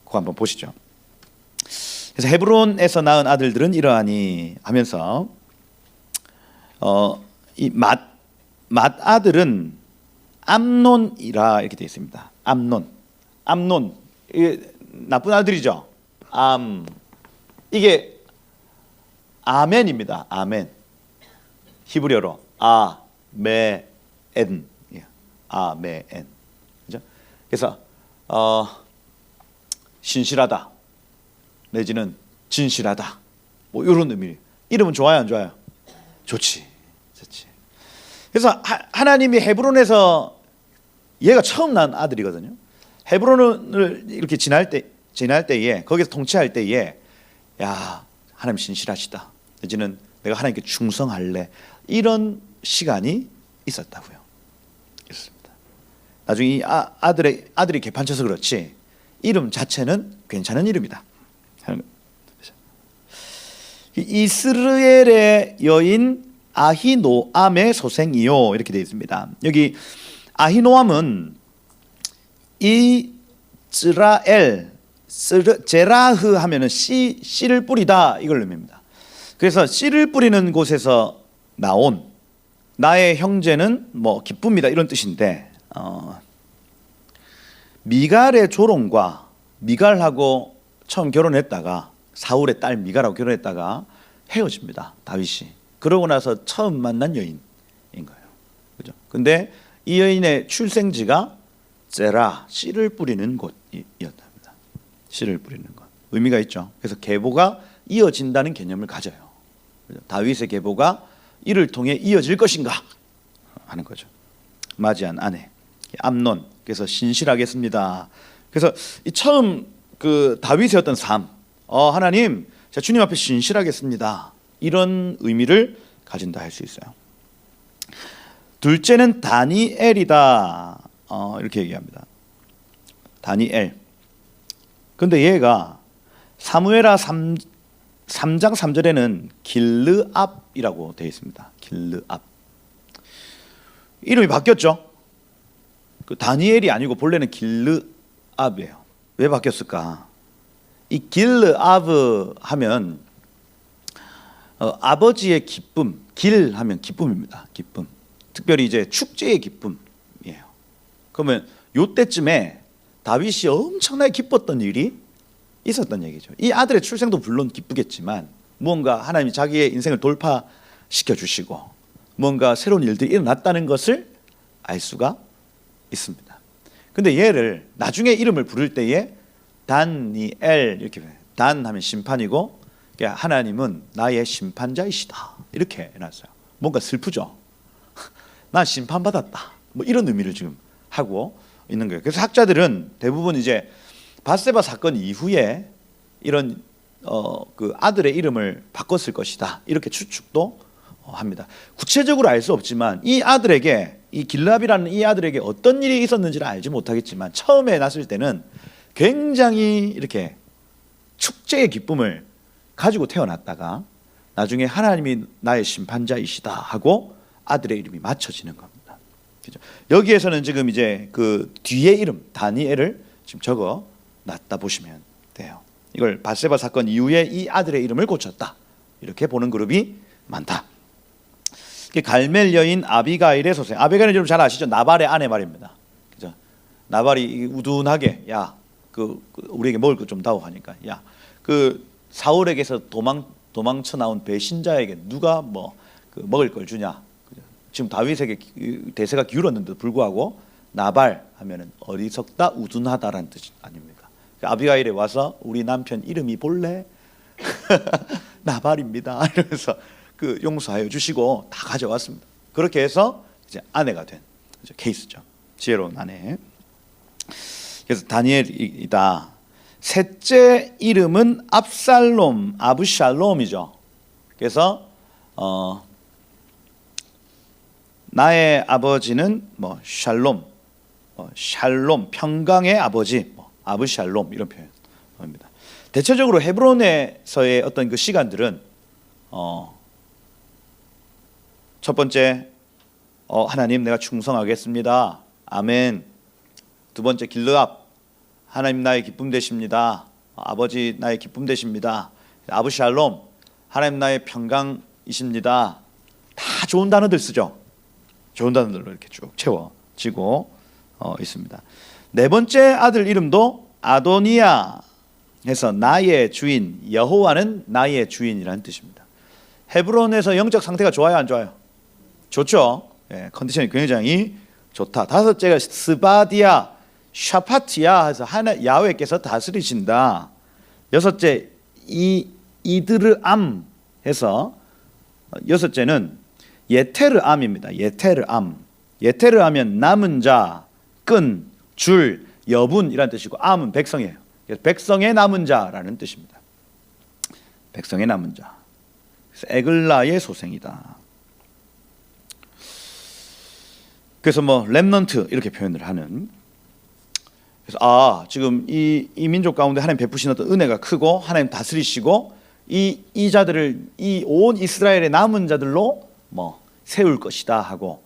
그거 한번 보시죠. 그래서 헤브론에서 낳은 아들들은 이러하니 하면서 이 맏아들은 암논이라 이렇게 되어 있습니다. 암논 이게 나쁜 아들이죠. 이게 아멘입니다. 아멘. 히브리어로 아메엔. 아메엔. 그죠? 그래서 신실하다 내지는 진실하다 뭐 이런 의미. 이름은 좋아요, 안 좋아요? 좋지. 그래서 하나님이 헤브론에서 얘가 처음 낳은 아들이거든요. 헤브론을 이렇게 지날 때 지날 때에 거기서 통치할 때에 야 하나님 신실하시다. 이제는 내가 하나님께 충성할래. 이런 시간이 있었다고요. 있습니다. 나중에 이 아들이 개판쳐서 그렇지 이름 자체는 괜찮은 이름이다. 이스라엘의 여인 아히노암의 소생이요 이렇게 되어 있습니다. 여기 아히노암은 이스라엘 제라흐 하면은 씨를 뿌리다 이걸 의미합니다. 그래서 씨를 뿌리는 곳에서 나온 나의 형제는 뭐 기쁨이다 이런 뜻인데 미갈의 조롱과 미갈하고 처음 결혼했다가 사울의 딸 미갈하고 결혼했다가 헤어집니다. 다윗이. 그러고 나서 처음 만난 여인인 거예요. 그죠? 근데 이 여인의 출생지가 제라 씨를 뿌리는 곳이었답니다. 씨를 뿌리는 곳. 의미가 있죠. 그래서 계보가 이어진다는 개념을 가져요. 그죠? 다윗의 계보가 이를 통해 이어질 것인가 하는 거죠. 맞이한 아내 암논. 그래서 신실하겠습니다. 그래서 이 처음 그 다윗의 어떤 삶, 하나님, 제가 주님 앞에 신실하겠습니다. 이런 의미를 가진다 할 수 있어요. 둘째는 다니엘이다. 이렇게 얘기합니다. 다니엘. 근데 얘가 사무엘하 3장 3절에는 길르압이라고 되어 있습니다. 길르압. 이름이 바뀌었죠. 그 다니엘이 아니고 본래는 길르압이에요. 왜 바뀌었을까? 이 길르압 하면 아버지의 기쁨, 길 하면 기쁨입니다. 기쁨. 특별히 이제 축제의 기쁨이에요. 그러면 요때쯤에 다윗이 엄청나게 기뻤던 일이 있었던 얘기죠. 이 아들의 출생도 물론 기쁘겠지만 무언가 하나님이 자기의 인생을 돌파시켜 주시고 뭔가 새로운 일들이 일어났다는 것을 알 수가 있습니다. 근데 얘를 나중에 이름을 부를 때에 다니엘 이렇게 단 하면 심판이고 하나님은 나의 심판자이시다 이렇게 해놨어요. 뭔가 슬프죠. 난 심판받았다. 뭐 이런 의미를 지금 하고 있는 거예요. 그래서 학자들은 대부분 이제 밧세바 사건 이후에 이런 그 아들의 이름을 바꿨을 것이다 이렇게 추측도 합니다. 구체적으로 알 수 없지만 이 아들에게 이 길랍이라는 이 아들에게 어떤 일이 있었는지를 알지 못하겠지만 처음에 났을 때는 굉장히 이렇게 축제의 기쁨을 가지고 태어났다가 나중에 하나님이 나의 심판자이시다 하고 아들의 이름이 맞춰지는 겁니다. 그죠? 여기에서는 지금 이제 그 뒤에 이름 다니엘을 지금 적어 놨다 보시면 돼요. 이걸 밧세바 사건 이후에 이 아들의 이름을 고쳤다 이렇게 보는 그룹이 많다. 갈멜 여인 아비가일의 소생. 아비가일은 여러분 잘 아시죠? 나발의 아내 말입니다. 그죠? 나발이 우둔하게 그 우리에게 먹을 것 좀 다오 하니까 그 사울에게서 도망쳐 나온 배신자에게 누가 그 먹을 걸 주냐. 그죠? 지금 다윗에게 대세가 기울었는데도 불구하고 나발 하면은 어리석다 우둔하다라는 뜻이 아닙니까? 아비가일에 와서 우리 남편 이름이 볼래? 나발입니다. 이러면서 그 용서하여 주시고 다 가져왔습니다. 그렇게 해서 이제 아내가 된 케이스죠. 지혜로운 아내. 그래서 다니엘이다. 셋째 이름은 압살롬, 아브샬롬이죠. 그래서 나의 아버지는 샬롬, 샬롬 평강의 아버지, 아브샬롬 이런 표현입니다. 대체적으로 헤브론에서의 어떤 그 시간들은 첫 번째 하나님 내가 충성하겠습니다. 아멘. 두 번째 길르압 하나님 나의 기쁨 되십니다. 아버지 나의 기쁨 되십니다. 아브샬롬 하나님 나의 평강이십니다. 다 좋은 단어들 쓰죠. 좋은 단어들로 이렇게 쭉 채워지고 있습니다. 네 번째 아들 이름도 아도니아 해서 나의 주인, 여호와는 나의 주인이라는 뜻입니다. 헤브론에서 영적 상태가 좋아요, 안 좋아요? 좋죠. 컨디션이 굉장히 좋다. 다섯째가 스바디아, 샤파티아 해서 야훼께서 다스리신다. 여섯째 이드르암 해서 여섯째는 예테르암입니다. 예테르암. 예테르하면 남은 자, 끈, 줄, 여분이란 뜻이고 암은 백성이에요. 그래서 백성의 남은 자라는 뜻입니다. 백성의 남은 자. 그래서 에글라의 소생이다. 그래서 뭐 렘넌트 이렇게 표현을 하는. 그래서 지금 이 민족 가운데 하나님 베푸신 어떤 은혜가 크고 하나님 다스리시고 이 자들을 이 온 이스라엘의 남은 자들로 뭐 세울 것이다 하고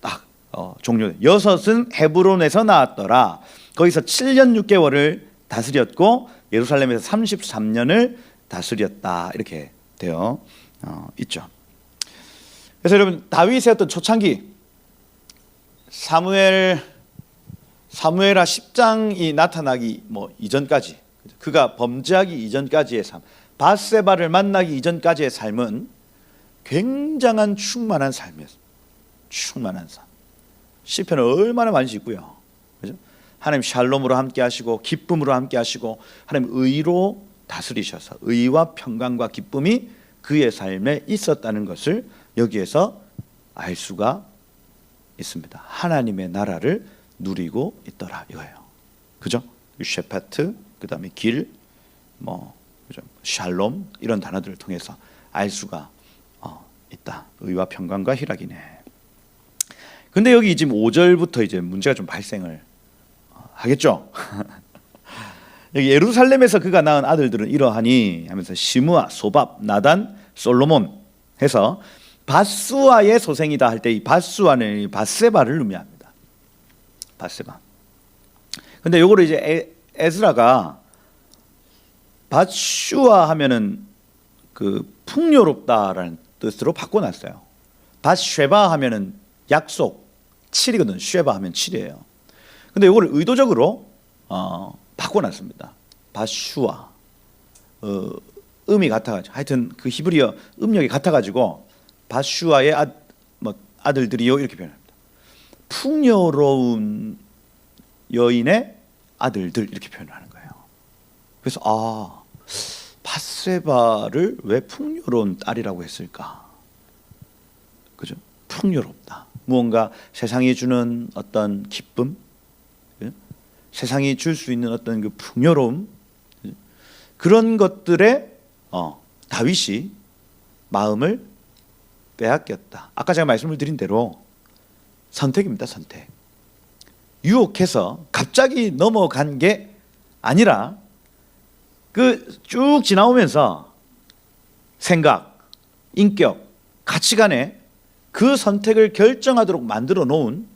딱 종료. 여섯은 헤브론에서 나왔더라. 거기서 7년 6개월을 다스렸고 예루살렘에서 33년을 다스렸다 이렇게 되어 있죠. 그래서 여러분 다윗의 어떤 초창기 사무엘하 10장이 나타나기 뭐 이전까지 그가 범죄하기 이전까지의 삶, 밧세바를 만나기 이전까지의 삶은 굉장한 충만한 삶이었습니다. 충만한 삶. 시편을 얼마나 많이 짓고요. 그죠? 하나님 샬롬으로 함께 하시고 기쁨으로 함께 하시고 하나님 의로 다스리셔서 의와 평강과 기쁨이 그의 삶에 있었다는 것을 여기에서 알 수가 있습니다. 하나님의 나라를 누리고 있더라 이거예요. 그죠? 셰파트, 그다음에 길, 뭐 그죠? 샬롬 이런 단어들을 통해서 알 수가 있다. 의와 평강과 희락이네. 근데 여기 지금 5절부터 이제 문제가 좀 발생을 하겠죠. 여기 예루살렘에서 그가 낳은 아들들은 이러하니 하면서 시므아, 소밥, 나단, 솔로몬 해서 밧수아의 소생이다 할 때 이 밧수아는 밧세바를 의미합니다. 밧세바. 근데 요거를 이제 에스라가 밧슈아 하면은 그 풍요롭다라는 뜻으로 바꿔놨어요. 밧쉐바 하면은 약속 7이거든. 쉐바 하면 7이에요. 근데 요거를 의도적으로 바꿔놨습니다. 밧슈아 음이 같아가지고 하여튼 그 히브리어 음력이 같아가지고 밧슈아의 아들들이요 이렇게 표현합니다. 풍요로운 여인의 아들들 이렇게 표현하는 거예요. 그래서 밧세바를 왜 풍요로운 딸이라고 했을까? 그죠? 풍요롭다. 무언가 세상이 주는 어떤 기쁨, 그죠? 세상이 줄 수 있는 어떤 그 풍요로움, 그죠? 그런 것들에 다윗이 마음을 빼앗겼다. 아까 제가 말씀을 드린 대로 선택입니다. 선택. 유혹해서 갑자기 넘어간 게 아니라 그 쭉 지나오면서 생각, 인격, 가치관에 그 선택을 결정하도록 만들어 놓은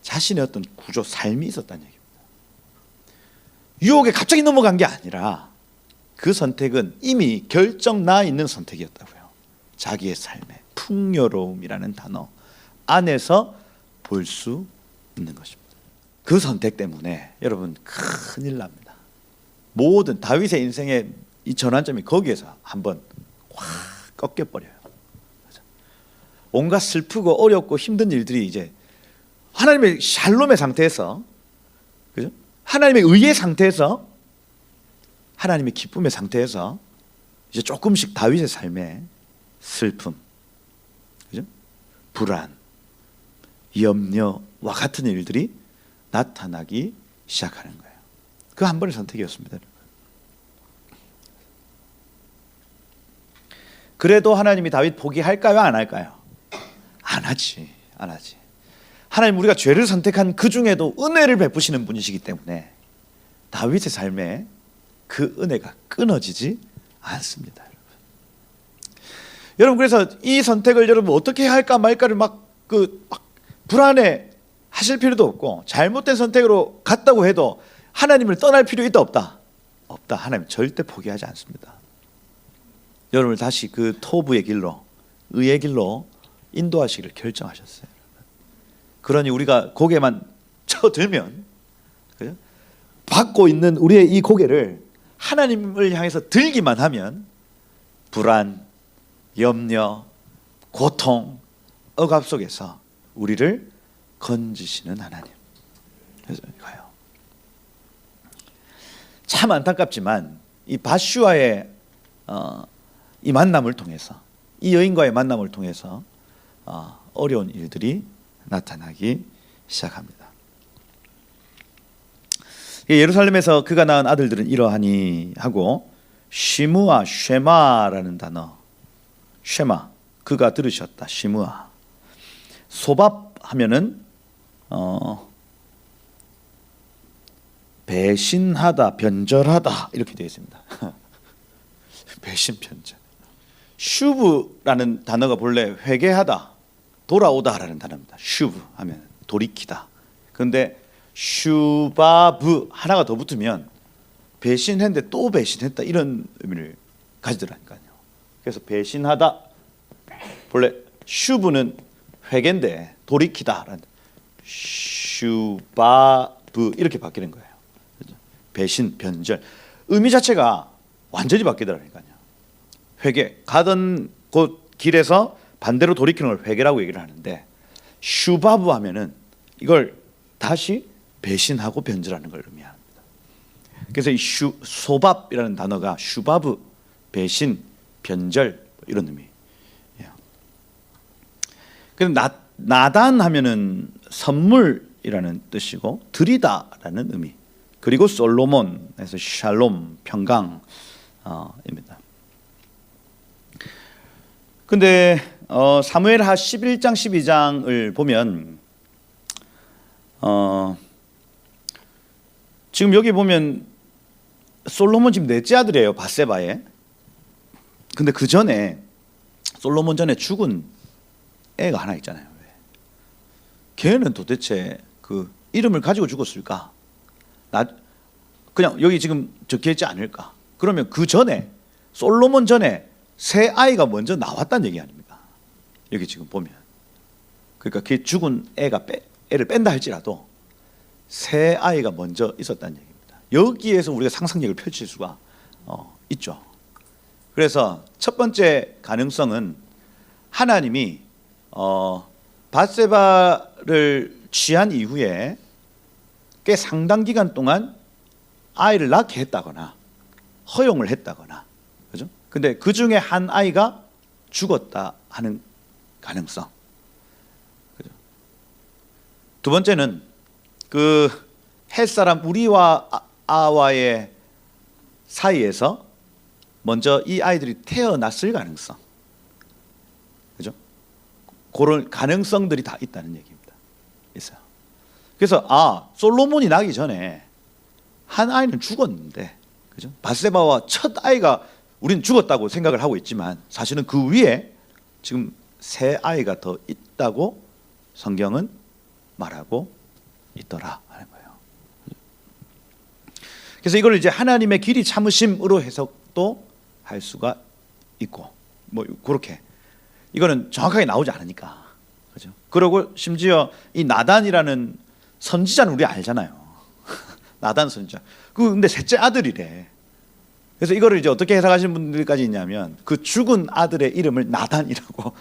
자신의 어떤 구조, 삶이 있었다는 얘기입니다. 유혹에 갑자기 넘어간 게 아니라 그 선택은 이미 결정 나 있는 선택이었다고요. 자기의 삶의 풍요로움이라는 단어 안에서 볼 수 있는 것입니다. 그 선택 때문에 여러분 큰일 납니다. 모든 다윗의 인생의 이 전환점이 거기에서 한번 확 꺾여버려요. 온갖 슬프고 어렵고 힘든 일들이 이제 하나님의 샬롬의 상태에서, 그죠? 하나님의 의의 상태에서, 하나님의 기쁨의 상태에서 이제 조금씩 다윗의 삶에 슬픔, 그죠? 불안, 염려와 같은 일들이 나타나기 시작하는 거예요. 그 한 번의 선택이었습니다. 그래도 하나님이 다윗 포기할까요? 안 할까요? 안 하지. 하나님 우리가 죄를 선택한 그 중에도 은혜를 베푸시는 분이시기 때문에 다윗의 삶에 그 은혜가 끊어지지 않습니다. 여러분 그래서 이 선택을 여러분 어떻게 해야 할까 말까를 막 불안해 하실 필요도 없고, 잘못된 선택으로 갔다고 해도 하나님을 떠날 필요 있다 없다? 없다. 하나님 절대 포기하지 않습니다. 여러분을 다시 그 토부의 길로, 의의 길로 인도하시기를 결정하셨어요. 그러니 우리가 고개만 쳐들면, 그죠? 받고 있는 우리의 이 고개를 하나님을 향해서 들기만 하면 불안, 염려, 고통, 억압 속에서 우리를 건지시는 하나님. 그래서 가요. 참 안타깝지만 이 밧슈아의 이 만남을 통해서, 이 여인과의 만남을 통해서 어려운 일들이 나타나기 시작합니다. 예루살렘에서 그가 낳은 아들들은 이러하니 하고 시므아 쉐마라는 단어. 쉐마 그가 들으셨다. 시므아. 소밥 하면은 배신하다, 변절하다 이렇게 되어 있습니다. 배신, 변절. 슈브라는 단어가 본래 회개하다, 돌아오다라는 단어입니다. 슈브 하면 돌이키다. 그런데 슈바브 하나가 더 붙으면 배신했는데 또 배신했다 이런 의미를 가지더라니까요. 그래서 배신하다, 본래 슈브는 회개인데 돌이키다라는 슈바브 이렇게 바뀌는 거예요. 배신, 변절. 의미 자체가 완전히 바뀌더라니까요. 회개, 가던 곳 길에서 반대로 돌이키는 걸 회개라고 얘기를 하는데 슈바브 하면은 이걸 다시 배신하고 변절하는 걸 의미합니다. 그래서 이 소밥이라는 단어가 슈바브, 배신, 변절 이런 의미. 그럼 나단 하면은 선물이라는 뜻이고 드리다라는 의미. 그리고 솔로몬에서 샬롬, 평강입니다. 근데 사무엘하 11장 12장을 보면 지금 여기 보면 솔로몬 지금 넷째 아들이에요. 밧세바에. 근데 그 전에 솔로몬 전에 죽은 애가 하나 있잖아요. 걔는 도대체 그 이름을 가지고 죽었을까? 그냥 여기 지금 적혀있지 않을까? 그러면 그 전에 솔로몬 전에 새 아이가 먼저 나왔다는 얘기 아닙니까? 여기 지금 보면 그러니까 그 죽은 애를 뺀다 할지라도 새 아이가 먼저 있었다는 얘기입니다. 여기에서 우리가 상상력을 펼칠 수가 있죠. 그래서 첫 번째 가능성은 하나님이 밧세바를 취한 이후에 꽤 상당 기간 동안 아이를 낳게 했다거나 허용을 했다거나, 그죠? 근데 그 중에 한 아이가 죽었다 하는 가능성. 그죠? 두 번째는 그 햇사람 우리와 아와의 사이에서 먼저 이 아이들이 태어났을 가능성. 그죠? 그런 가능성들이 다 있다는 얘기입니다. 있어요. 그래서 솔로몬이 나기 전에 한 아이는 죽었는데, 그죠? 밧세바와 첫 아이가 우리는 죽었다고 생각을 하고 있지만 사실은 그 위에 지금 새 아이가 더 있다고 성경은 말하고 있더라 하는 거예요. 그래서 이걸 이제 하나님의 길이 참으심으로 해석도 할 수가 있고, 뭐 그렇게 이거는 정확하게 나오지 않으니까, 그죠? 그리고 심지어 이 나단이라는 선지자는 우리 알잖아요. 나단 선지자. 근데 셋째 아들이래. 그래서 이거를 이제 어떻게 해석하시는 분들까지 있냐면 그 죽은 아들의 이름을 나단이라고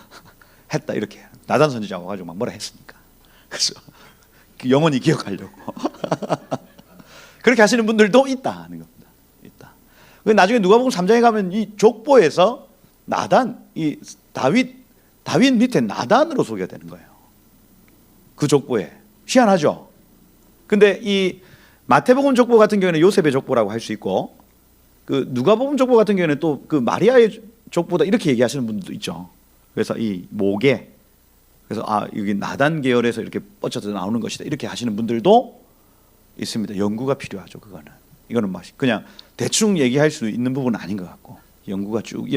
했다 이렇게. 나단 선지자가 와가지고 막 뭐라 했으니까. 그래서 영원히 기억하려고. 그렇게 하시는 분들도 있다 하는 겁니다. 있다. 나중에 누가복음 3장에 가면 이 족보에서 나단, 이 다윗 밑에 나단으로 소개가 되는 거예요. 그 족보에. 희한하죠. 근데 이 마태복음 족보 같은 경우에는 요셉의 족보라고 할 수 있고, 그 누가복음 족보 같은 경우에는 또 그 마리아의 족보다 이렇게 얘기하시는 분들도 있죠. 그래서 이 모계, 그래서 여기 나단 계열에서 이렇게 뻗쳐서 나오는 것이다 이렇게 하시는 분들도 있습니다. 연구가 필요하죠. 이거는 그냥 대충 얘기할 수 있는 부분은 아닌 것 같고, 연구가 쭉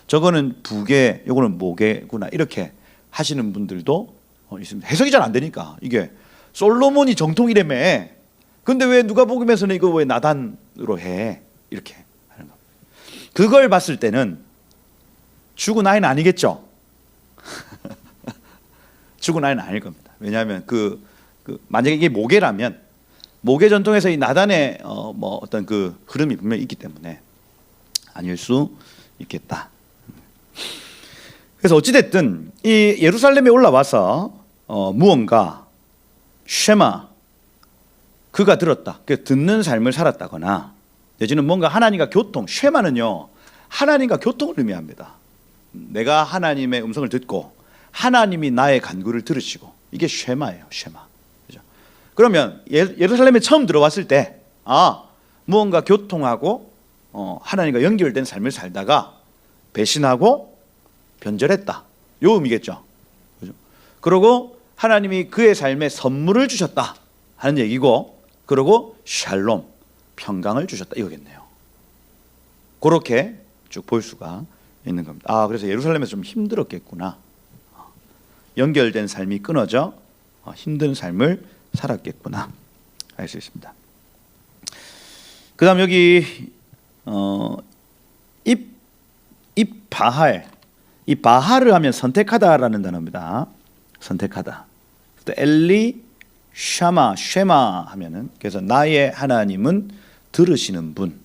저거는 부계, 요거는 모계구나 이렇게 하시는 분들도 있습니다. 해석이 잘 안 되니까. 이게 솔로몬이 정통이라며, 근데 왜 누가복음에서는 이거 왜 나단으로 해? 이렇게 하는 겁니다. 그걸 봤을 때는 죽은 아이는 아니겠죠. 죽은 아이는 아닐 겁니다. 왜냐하면 만약에 이게 모계라면 모계 전통에서 이 나단의 어떤 그 흐름이 분명히 있기 때문에 아닐 수 있겠다. 그래서 어찌됐든 이 예루살렘에 올라와서 무언가 쉐마, 그가 들었다, 듣는 삶을 살았다거나, 내지는 뭔가 하나님과 교통, 쉐마는요 하나님과 교통을 의미합니다. 내가 하나님의 음성을 듣고 하나님이 나의 간구를 들으시고, 이게 쉐마예요. 쉐마. 그죠? 그러면 예루살렘에 처음 들어왔을 때 무언가 교통하고 하나님과 연결된 삶을 살다가 배신하고 변절했다. 요 의미겠죠. 그죠? 그리고 하나님이 그의 삶에 선물을 주셨다 하는 얘기고, 그리고 샬롬, 평강을 주셨다 이거겠네요. 그렇게 쭉 볼 수가 있는 겁니다. 그래서 예루살렘에서 좀 힘들었겠구나. 연결된 삶이 끊어져 힘든 삶을 살았겠구나 알 수 있습니다. 그 다음 여기 입바할, 이 바할을 하면 선택하다라는 단어입니다. 선택하다. 또 엘리 샤마, 쉐마 하면은, 그래서 나의 하나님은 들으시는 분.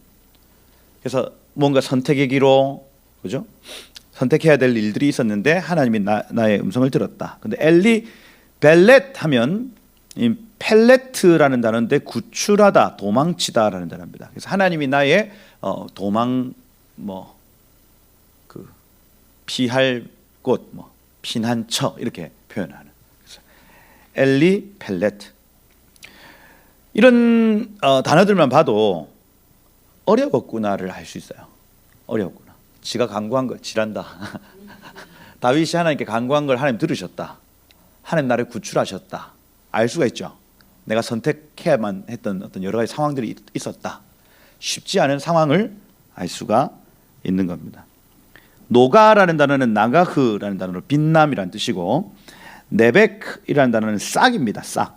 그래서 뭔가 선택의 기로, 그죠? 선택해야 될 일들이 있었는데 하나님이 나의 음성을 들었다. 근데 엘리 벨렛 하면 이 펠레트라는 단어인데 구출하다, 도망치다라는 단어입니다. 그래서 하나님이 나의 도망, 그 피할 곳, 피난처 이렇게 표현하는. 그래서 엘리 펠레트 이런 단어들만 봐도 어려웠구나를 알 수 있어요. 어려웠구나. 지가 간구한 거 지란다. 다윗이 하나님께 간구한 걸 하나님 들으셨다. 하나님 나를 구출하셨다. 알 수가 있죠. 내가 선택해야만 했던 어떤 여러 가지 상황들이 있었다. 쉽지 않은 상황을 알 수가 있는 겁니다. 노가라는 단어는 나가흐라는 단어로 빛남이라는 뜻이고, 네벡이라는 단어는 싹입니다. 싹.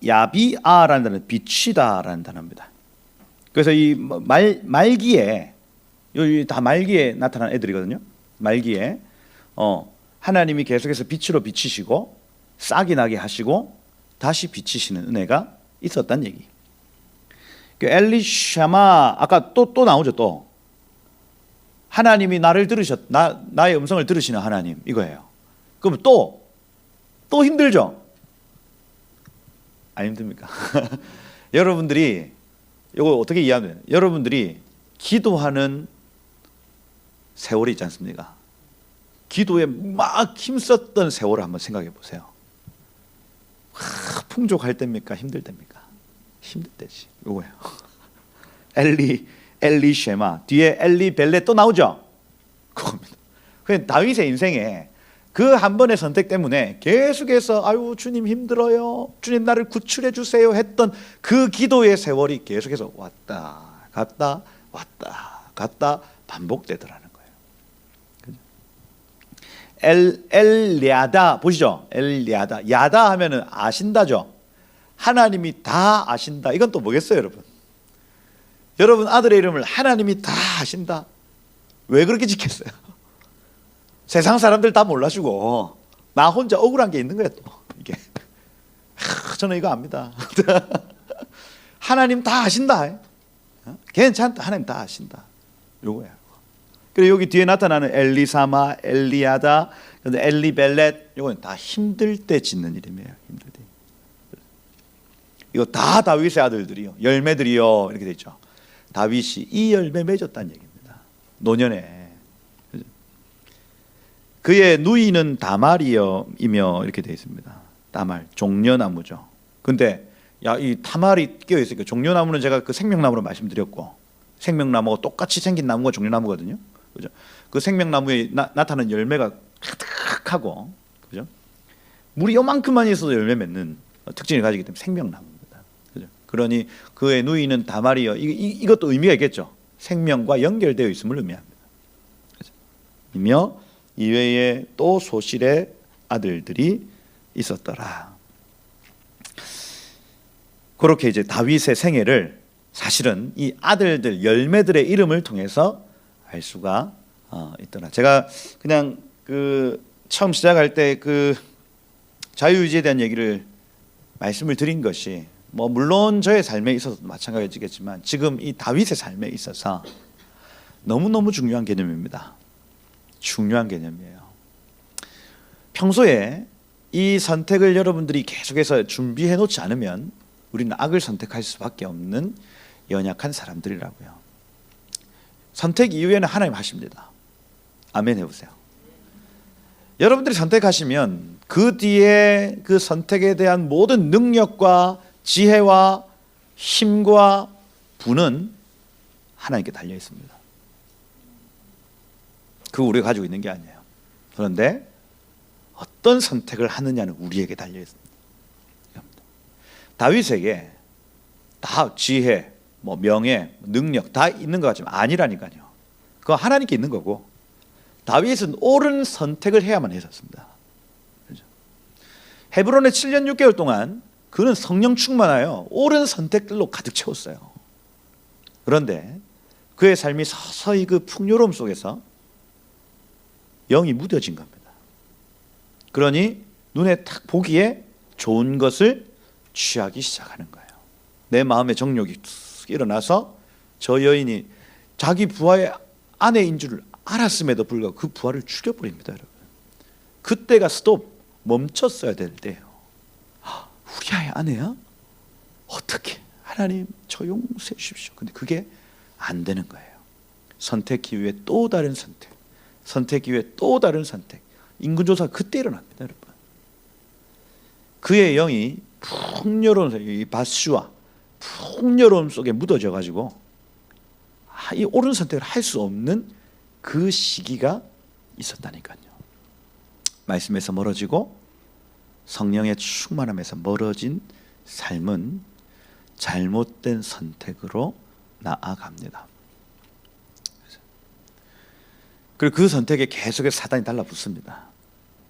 야비아라는 단어는 비치다라는 단어입니다. 그래서 이 말기에, 여기 다 말기에 나타난 애들이거든요. 말기에 하나님이 계속해서 빛으로 비치시고 싹이 나게 하시고 다시 비치시는 은혜가 있었다는 얘기. 그 엘리샤마, 아까 또 나오죠. 또 하나님이 나의 음성을 들으시는 하나님, 이거예요. 그럼 또 힘들죠? 안 힘듭니까? 여러분들이 이거 어떻게 이해하면, 여러분들이 기도하는 세월이 있지 않습니까? 기도에 막 힘썼던 세월을 한번 생각해 보세요. 풍족할 때입니까? 힘들 때입니까? 힘들 때지. 이거예요. 엘리쉐마, 뒤에 엘리 벨레 또 나오죠? 그겁니다. 그냥 다윗의 인생에 그 한 번의 선택 때문에 계속해서 아유 주님 힘들어요, 주님 나를 구출해 주세요 했던 그 기도의 세월이 계속해서 왔다 갔다 반복되더라는 거예요. 엘리아다 보시죠. 엘리아다, 야다 하면은 아신다죠. 하나님이 다 아신다. 이건 또 뭐겠어요, 여러분? 여러분 아들의 이름을 하나님이 다 아신다. 왜 그렇게 짓겠어요? 세상 사람들 다 몰라주고 나 혼자 억울한 게 있는 거예요. 또 이게 저는 이거 압니다. 하나님 다 아신다. 괜찮다. 하나님 다 아신다. 요거야. 그리고 여기 뒤에 나타나는 엘리사마, 엘리아다, 엘리벨렛, 요건 다 힘들 때 짓는 이름이에요. 힘들 때. 이거 다 다윗의 아들들이요, 열매들이요, 이렇게 돼 있죠. 다윗이 이 열매 맺었다는 얘기입니다. 노년에. 그의 누이는 다말이며 이렇게 되어 있습니다. 다말, 종려나무죠. 근데 이 다말이 끼어 있으니까, 종려나무는 제가 그 생명나무로 말씀드렸고, 생명나무가 똑같이 생긴 나무가 종려나무거든요. 그죠? 그 생명나무에 나타나는 열매가 가득하고, 그죠? 물이 요만큼만 있어도 열매 맺는 특징을 가지기 때문에 생명나무입니다. 그죠? 그러니 그의 누이는 다말이여, 이것도 의미가 있겠죠. 생명과 연결되어 있음을 의미합니다. 그죠? 이며 이외에 또 소실의 아들들이 있었더라. 그렇게 이제 다윗의 생애를 사실은 이 아들들, 열매들의 이름을 통해서 알 수가 있더라. 제가 그냥 그 처음 시작할 때 그 자유의지에 대한 얘기를 말씀을 드린 것이, 물론 저의 삶에 있어서도 마찬가지겠지만 지금 이 다윗의 삶에 있어서 너무너무 중요한 개념입니다. 중요한 개념이에요. 평소에 이 선택을 여러분들이 계속해서 준비해 놓지 않으면 우리는 악을 선택할 수밖에 없는 연약한 사람들이라고요. 선택 이후에는 하나님 하십니다. 아멘 해보세요. 여러분들이 선택하시면 그 뒤에 그 선택에 대한 모든 능력과 지혜와 힘과 부는 하나님께 달려 있습니다. 그거 우리가 가지고 있는 게 아니에요. 그런데 어떤 선택을 하느냐는 우리에게 달려 있습니다. 다윗에게 다 지혜, 명예, 능력 다 있는 것 같지만 아니라니까요. 그거 하나님께 있는 거고, 다윗은 옳은 선택을 해야만 했었습니다. 그렇죠? 헤브론에 7년 6개월 동안 그는 성령 충만하여 옳은 선택들로 가득 채웠어요. 그런데 그의 삶이 서서히 그 풍요로움 속에서 영이 무뎌진 겁니다. 그러니 눈에 딱 보기에 좋은 것을 취하기 시작하는 거예요. 내 마음의 정욕이 일어나서 저 여인이 자기 부하의 아내인 줄 알았음에도 불구하고 그 부하를 죽여버립니다. 여러분, 그때가 스톱, 멈췄어야 될 때예요. 우리 아이 아내야? 어떻게? 하나님 저 용서해 주십시오. 근데 그게 안 되는 거예요. 선택 기회에 또 다른 선택, 선택 기회에 또 다른 선택. 인구조사 그때 일어납니다. 여러분, 그의 영이 풍요로운, 이 바스와 풍요로움 속에 묻어져 가지고 이 옳은 선택을 할 수 없는 그 시기가 있었다니까요. 말씀에서 멀어지고 성령의 충만함에서 멀어진 삶은 잘못된 선택으로 나아갑니다. 그리고 그 선택에 계속해서 사단이 달라붙습니다.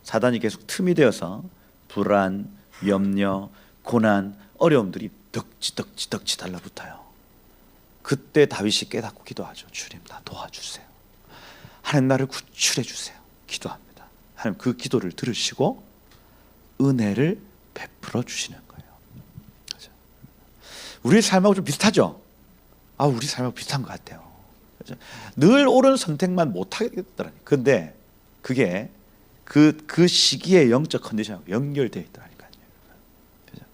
사단이 계속 틈이 되어서 불안, 염려, 고난, 어려움들이 덕지 달라붙어요. 그때 다윗이 깨닫고 기도하죠. 주님, 나 도와주세요. 하나님, 나를 구출해 주세요. 기도합니다. 하나님 그 기도를 들으시고 은혜를 베풀어 주시는 거예요. 그렇죠? 우리 삶하고 좀 비슷하죠? 우리 삶하고 비슷한 것 같아요. 그렇죠? 늘 옳은 선택만 못 하겠더라니. 근데 그게 그 시기의 영적 컨디션하고 연결되어 있더라니까요. 그렇죠?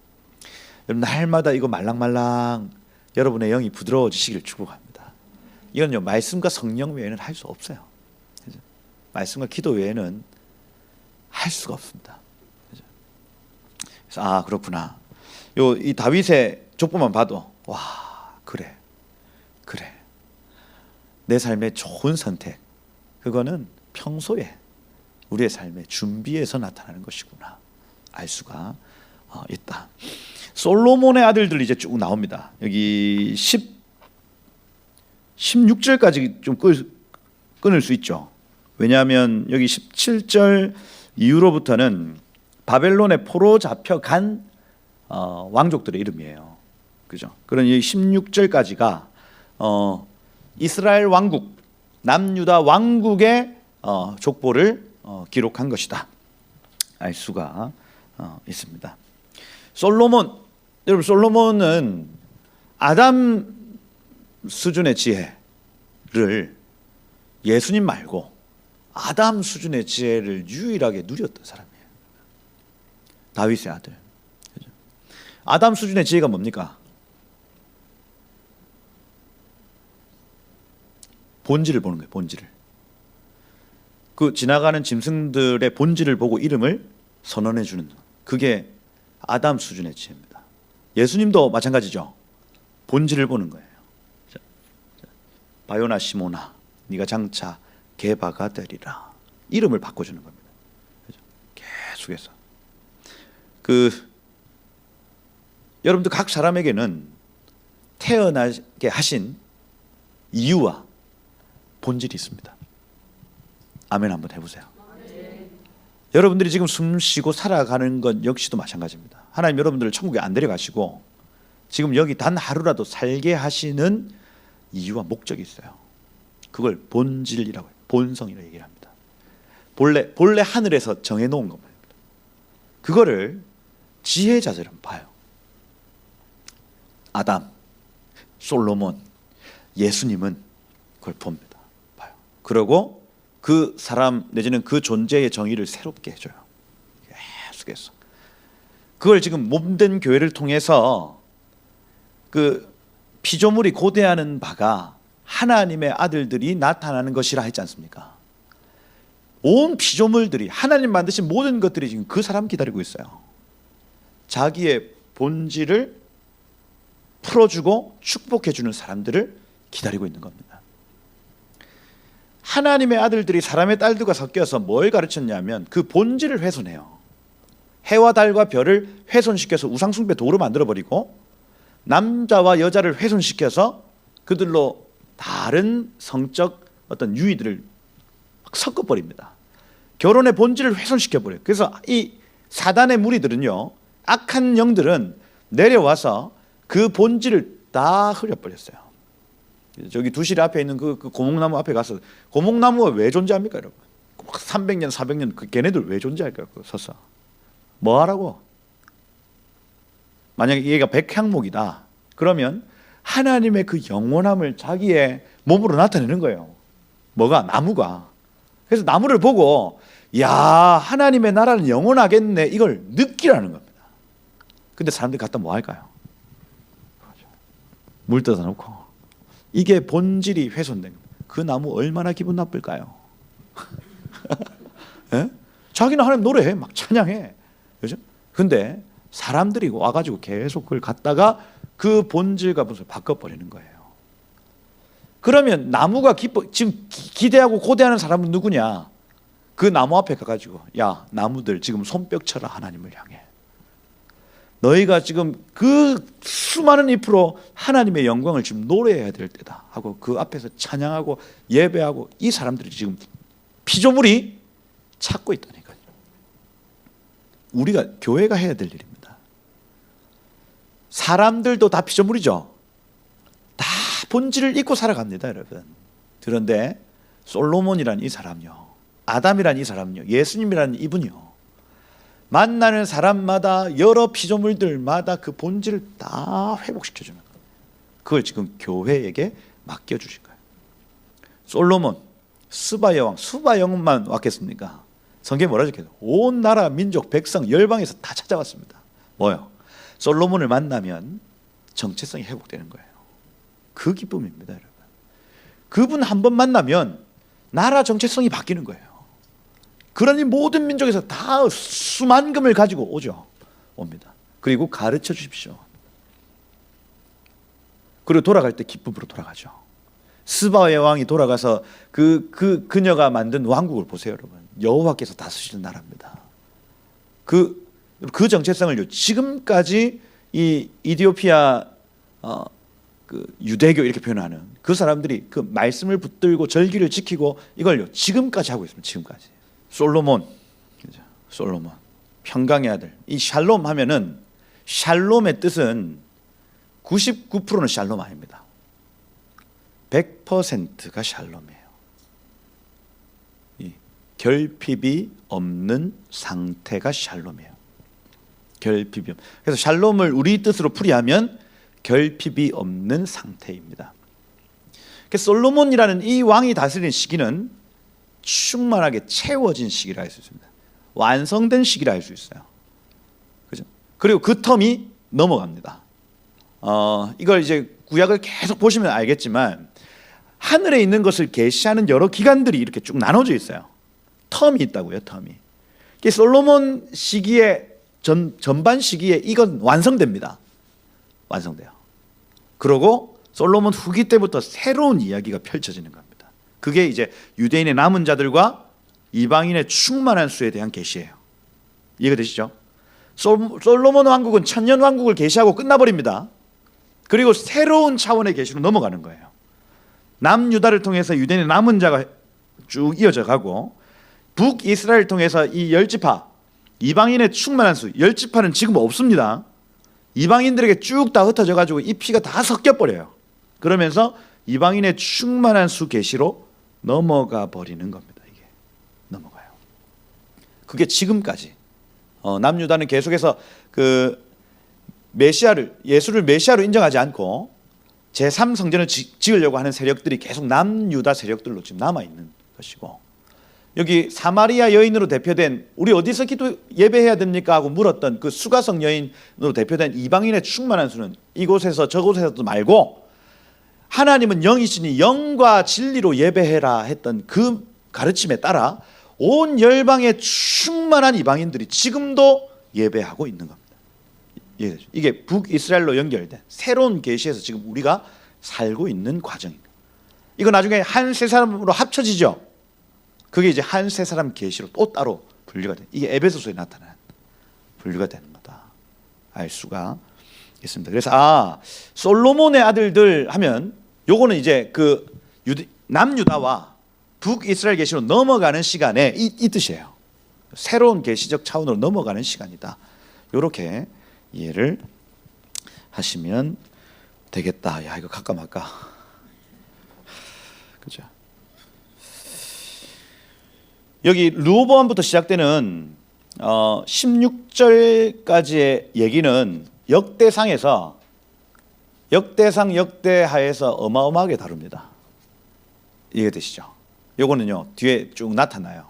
여러분, 날마다 이거 말랑말랑 여러분의 영이 부드러워지시기를 축복합니다. 이건요, 말씀과 성령 외에는 할 수 없어요. 그렇죠? 말씀과 기도 외에는 할 수가 없습니다. 그렇죠? 그래서 그렇구나. 이 다윗의 족보만 봐도 그래. 내 삶의 좋은 선택, 그거는 평소에 우리의 삶의 준비에서 나타나는 것이구나 알 수가 있다. 솔로몬의 아들들이 이제 쭉 나옵니다. 여기 16절까지 좀 끊을 수 있죠. 왜냐하면 여기 17절 이후로부터는 바벨론의 포로 잡혀간 왕족들의 이름이에요. 그죠? 그러니 16절까지가 이스라엘 왕국, 남유다 왕국의 족보를 기록한 것이다 알 수가 있습니다. 여러분, 솔로몬은 아담 수준의 지혜를, 예수님 말고 아담 수준의 지혜를 유일하게 누렸던 사람이에요. 다윗의 아들. 그죠? 아담 수준의 지혜가 뭡니까? 본질을 보는 거예요. 본질을. 그 지나가는 짐승들의 본질을 보고 이름을 선언해 주는, 그게 아담 수준의 지혜입니다. 예수님도 마찬가지죠. 본질을 보는 거예요. 바요나 시모나, 네가 장차 게바가 되리라. 이름을 바꿔주는 겁니다. 계속해서. 여러분들 각 사람에게는 태어나게 하신 이유와 본질이 있습니다. 아멘 한번 해보세요. 여러분들이 지금 숨 쉬고 살아가는 것 역시도 마찬가지입니다. 하나님 여러분들을 천국에 안 데려가시고 지금 여기 단 하루라도 살게 하시는 이유와 목적이 있어요. 그걸 본질이라고 해요. 본성이라고 얘기를 합니다. 본래 하늘에서 정해놓은 겁니다. 그거를 지혜자들은 봐요. 아담, 솔로몬, 예수님은 그걸 봅니다. 봐요. 그리고 그 사람 내지는 그 존재의 정의를 새롭게 해줘요. 계속해서. 그걸 지금 몸된 교회를 통해서 그 피조물이 고대하는 바가 하나님의 아들들이 나타나는 것이라 했지 않습니까? 온 피조물들이, 하나님 만드신 모든 것들이 지금 그 사람 기다리고 있어요. 자기의 본질을 풀어주고 축복해주는 사람들을 기다리고 있는 겁니다. 하나님의 아들들이 사람의 딸들과 섞여서 뭘 가르쳤냐면 그 본질을 훼손해요. 해와 달과 별을 훼손시켜서 우상숭배 도구로 만들어버리고 남자와 여자를 훼손시켜서 그들로 다른 성적 어떤 유의들을 막 섞어버립니다. 결혼의 본질을 훼손시켜버려요. 그래서 이 사단의 무리들은요, 악한 영들은 내려와서 그 본질을 다 흐려버렸어요. 저기 두실 앞에 있는 그 고목나무 앞에 가서, 고목나무가 왜 존재합니까 여러분? 300년 400년 그 걔네들 왜 존재할까요? 서서 뭐 하라고? 만약에 얘가 백향목이다 그러면 하나님의 그 영원함을 자기의 몸으로 나타내는 거예요. 뭐가? 나무가. 그래서 나무를 보고 야, 하나님의 나라는 영원하겠네, 이걸 느끼라는 겁니다. 근데 사람들이 갖다 뭐 할까요? 물 떠다 놓고. 이게 본질이 훼손된 겁니다. 그 나무 얼마나 기분 나쁠까요? 예? 자기는 하나님 노래해, 막 찬양해, 그죠? 근데 사람들이 와가지고 계속 그걸 갖다가 그 본질과 본질을 바꿔버리는 거예요. 그러면 나무가 지금 기대하고 고대하는 사람은 누구냐? 그 나무 앞에 가가지고 야, 나무들 지금 손뼉 쳐라, 하나님을 향해. 너희가 지금 그 수많은 잎으로 하나님의 영광을 지금 노래해야 될 때다 하고 그 앞에서 찬양하고 예배하고, 이 사람들이 지금 피조물이 찾고 있다니까요. 우리가 교회가 해야 될 일입니다. 사람들도 다 피조물이죠. 다 본질을 잊고 살아갑니다, 여러분. 그런데 솔로몬이란 이 사람요, 아담이란 이 사람요, 예수님이란 이분이요, 만나는 사람마다 여러 피조물들마다 그 본질을 다 회복시켜주는 거예요. 그걸 지금 교회에게 맡겨주신 거예요. 솔로몬, 스바 여왕, 스바 여왕만 왔겠습니까? 성경에 뭐라 적혀있어요? 온 나라, 민족, 백성, 열방에서 다 찾아왔습니다. 뭐요? 솔로몬을 만나면 정체성이 회복되는 거예요. 그 기쁨입니다, 여러분. 그분 한 번 만나면 나라 정체성이 바뀌는 거예요. 그러니 모든 민족에서 다 수만금을 가지고 옵니다. 그리고 가르쳐 주십시오. 그리고 돌아갈 때 기쁨으로 돌아가죠. 스바의 왕이 돌아가서 그녀가 만든 왕국을 보세요, 여러분. 여호와께서 다스리는 나라입니다. 그 정체성을 지금까지 이 이디오피아 그 유대교 이렇게 표현하는 그 사람들이 그 말씀을 붙들고 절기를 지키고 이걸요 지금까지 하고 있습니다. 지금까지. 솔로몬, 평강의 아들. 이 샬롬 하면은, 샬롬의 뜻은 99%는 샬롬 아닙니다. 100%가 샬롬이에요. 이 결핍이 없는 상태가 샬롬이에요. 결핍이. 그래서 샬롬을 우리 뜻으로 풀이하면 결핍이 없는 상태입니다. 그래서 솔로몬이라는 이 왕이 다스리는 시기는 충만하게 채워진 시기라 할 수 있습니다. 완성된 시기라 할 수 있어요. 그죠? 그리고 그 텀이 넘어갑니다. 이걸 이제 구약을 계속 보시면 알겠지만 하늘에 있는 것을 계시하는 여러 기간들이 이렇게 쭉 나눠져 있어요. 텀이 있다고요, 텀이. 솔로몬 시기에 전반 시기에 이건 완성됩니다. 완성돼요. 그리고 솔로몬 후기 때부터 새로운 이야기가 펼쳐지는 겁니다. 그게 이제 유대인의 남은 자들과 이방인의 충만한 수에 대한 계시예요. 이해가 되시죠? 솔로몬 왕국은 천년 왕국을 계시하고 끝나버립니다. 그리고 새로운 차원의 계시로 넘어가는 거예요. 남유다를 통해서 유대인의 남은 자가 쭉 이어져 가고, 북이스라엘을 통해서 이 열지파, 이방인의 충만한 수, 열지파는 지금 없습니다. 이방인들에게 쭉 다 흩어져 가지고 이 피가 다 섞여 버려요. 그러면서 이방인의 충만한 수 계시로 넘어가 버리는 겁니다. 이게 넘어가요. 그게 지금까지. 남유다는 계속해서 그 예수를 메시아로 인정하지 않고 제3성전을 지으려고 하는 세력들이 계속 남유다 세력들로 지금 남아 있는 것이고, 여기 사마리아 여인으로 대표된, 우리 어디서 기도 예배해야 됩니까 하고 물었던 그 수가성 여인으로 대표된 이방인의 충만한 수는 이곳에서 저곳에서도 말고, 하나님은 영이시니 영과 진리로 예배해라 했던 그 가르침에 따라 온 열방의 충만한 이방인들이 지금도 예배하고 있는 겁니다. 이게 북이스라엘로 연결된 새로운 계시에서 지금 우리가 살고 있는 과정입니다. 이거 나중에 한 세 사람으로 합쳐지죠. 그게 이제 한 세 사람 계시로 또 따로 분류가 돼. 이게 에베소서에 나타난 분류가 되는 거다. 알 수가 있습니다. 그래서 솔로몬의 아들들 하면 요거는 이제 그 남유다와 북이스라엘 계시로 넘어가는 시간에 이 뜻이에요. 새로운 계시적 차원으로 넘어가는 시간이다. 요렇게 이해를 하시면 되겠다. 야, 이거 갈까 말까. 그죠? 여기 르호보암부터 시작되는 16절까지의 얘기는 역대상에서 역대하에서 어마어마하게 다룹니다. 이해되시죠? 요거는요 뒤에 쭉 나타나요.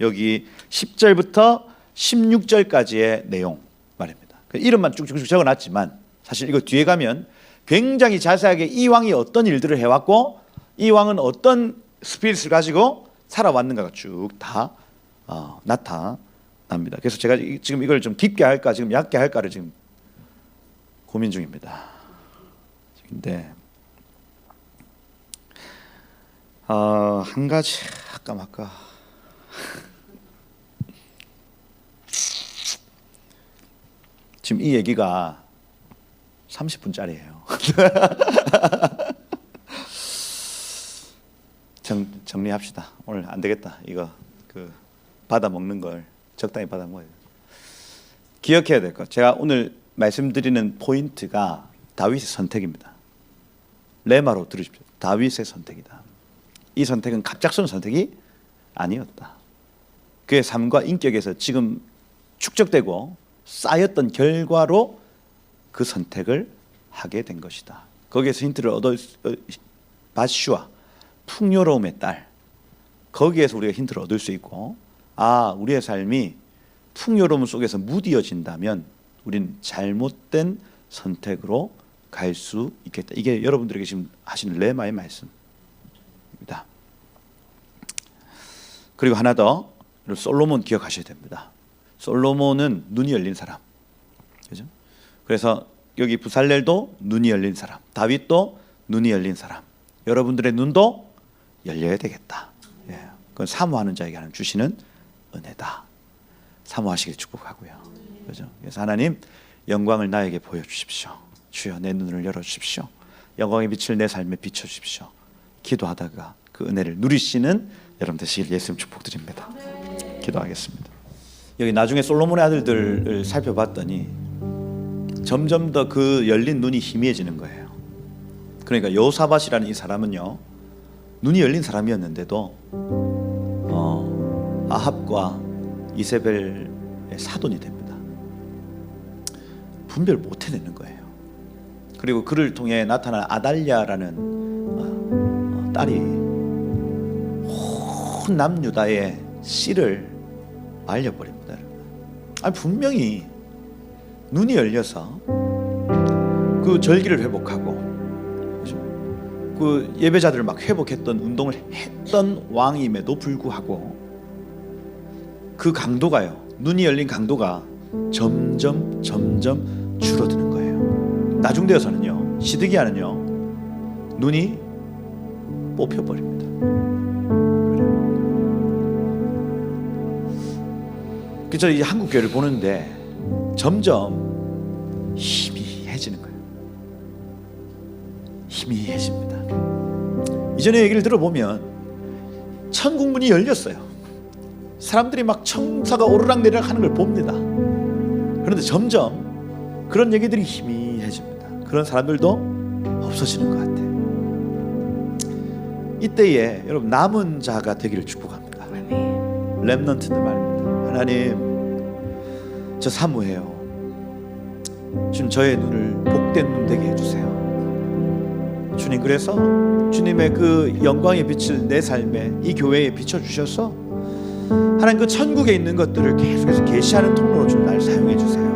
여기 10절부터 16절까지의 내용 말입니다. 이름만 쭉쭉쭉 적어놨지만 사실 이거 뒤에 가면 굉장히 자세하게 이 왕이 어떤 일들을 해왔고 이 왕은 어떤 스피릿을 가지고 살아왔는가가 쭉 다 나타납니다. 그래서 제가 지금 이걸 좀 깊게 할까 지금 얕게 할까를 지금 고민 중입니다. 근데 한 가지 할까 말까. 지금 이 얘기가 30분짜리예요. 정리합시다. 오늘 안 되겠다. 이거 그 받아 먹는 걸 적당히 받아 먹어야 돼요. 기억해야 될 것. 제가 오늘 말씀드리는 포인트가 다윗의 선택입니다. 레마로 들으십시오. 다윗의 선택이다. 이 선택은 갑작스러운 선택이 아니었다. 그의 삶과 인격에서 지금 축적되고 쌓였던 결과로 그 선택을 하게 된 것이다. 거기에서 힌트를 바슈아 풍요로움의 딸, 거기에서 우리가 힌트를 얻을 수 있고, 우리의 삶이 풍요로움 속에서 무디어진다면 우린 잘못된 선택으로 갈 수 있겠다. 이게 여러분들에게 지금 하시는 레마의 말씀입니다. 그리고 하나 더, 솔로몬 기억하셔야 됩니다. 솔로몬은 눈이 열린 사람, 그죠? 그래서 여기 부살렐도 눈이 열린 사람, 다윗도 눈이 열린 사람. 여러분들의 눈도 열려야 되겠다. 그건 사모하는 자에게 하나님 주시는 은혜다. 사모하시길 축복하고요. 그죠? 그래서 하나님 영광을 나에게 보여주십시오. 주여 내 눈을 열어주십시오. 영광의 빛을 내 삶에 비춰주십시오. 기도하다가 그 은혜를 누리시는 여러분 되시길 예수님 축복드립니다. 기도하겠습니다. 여기 나중에 솔로몬의 아들들을 살펴봤더니 점점 더 그 열린 눈이 희미해지는 거예요. 그러니까 요사밧이라는 이 사람은요 눈이 열린 사람이었는데도 아합과 이세벨의 사돈이 됩니다. 분별 못 해내는 거예요. 그리고 그를 통해 나타난 아달랴라는 딸이 온 남유다의 씨를 말려버립니다. 분명히 눈이 열려서 그 절기를 회복하고 그 예배자들을 막 회복했던 운동을 했던 왕임에도 불구하고 그 강도가요, 눈이 열린 강도가 점점 줄어드는 거예요. 나중 되어서는요, 시드기야는요 눈이 뽑혀버립니다. 그래서 이 한국 교회를 보는데 점점 희미해지는 거예요. 희미해집니다. 이전에 얘기를 들어보면 천국문이 열렸어요. 사람들이 막 천사가 오르락내리락 하는 걸 봅니다. 그런데 점점 그런 얘기들이 희미해집니다. 그런 사람들도 없어지는 것 같아요. 이때에 여러분 남은 자가 되기를 축복합니다. 렘넌트들 말입니다. 하나님 저 사모해요. 주님 저의 눈을 복된 눈 되게 해주세요. 주님 그래서 주님의 그 영광의 빛을 내 삶에 이 교회에 비춰주셔서 하나님 그 천국에 있는 것들을 계속해서 계시하는 통로로 좀 날 사용해 주세요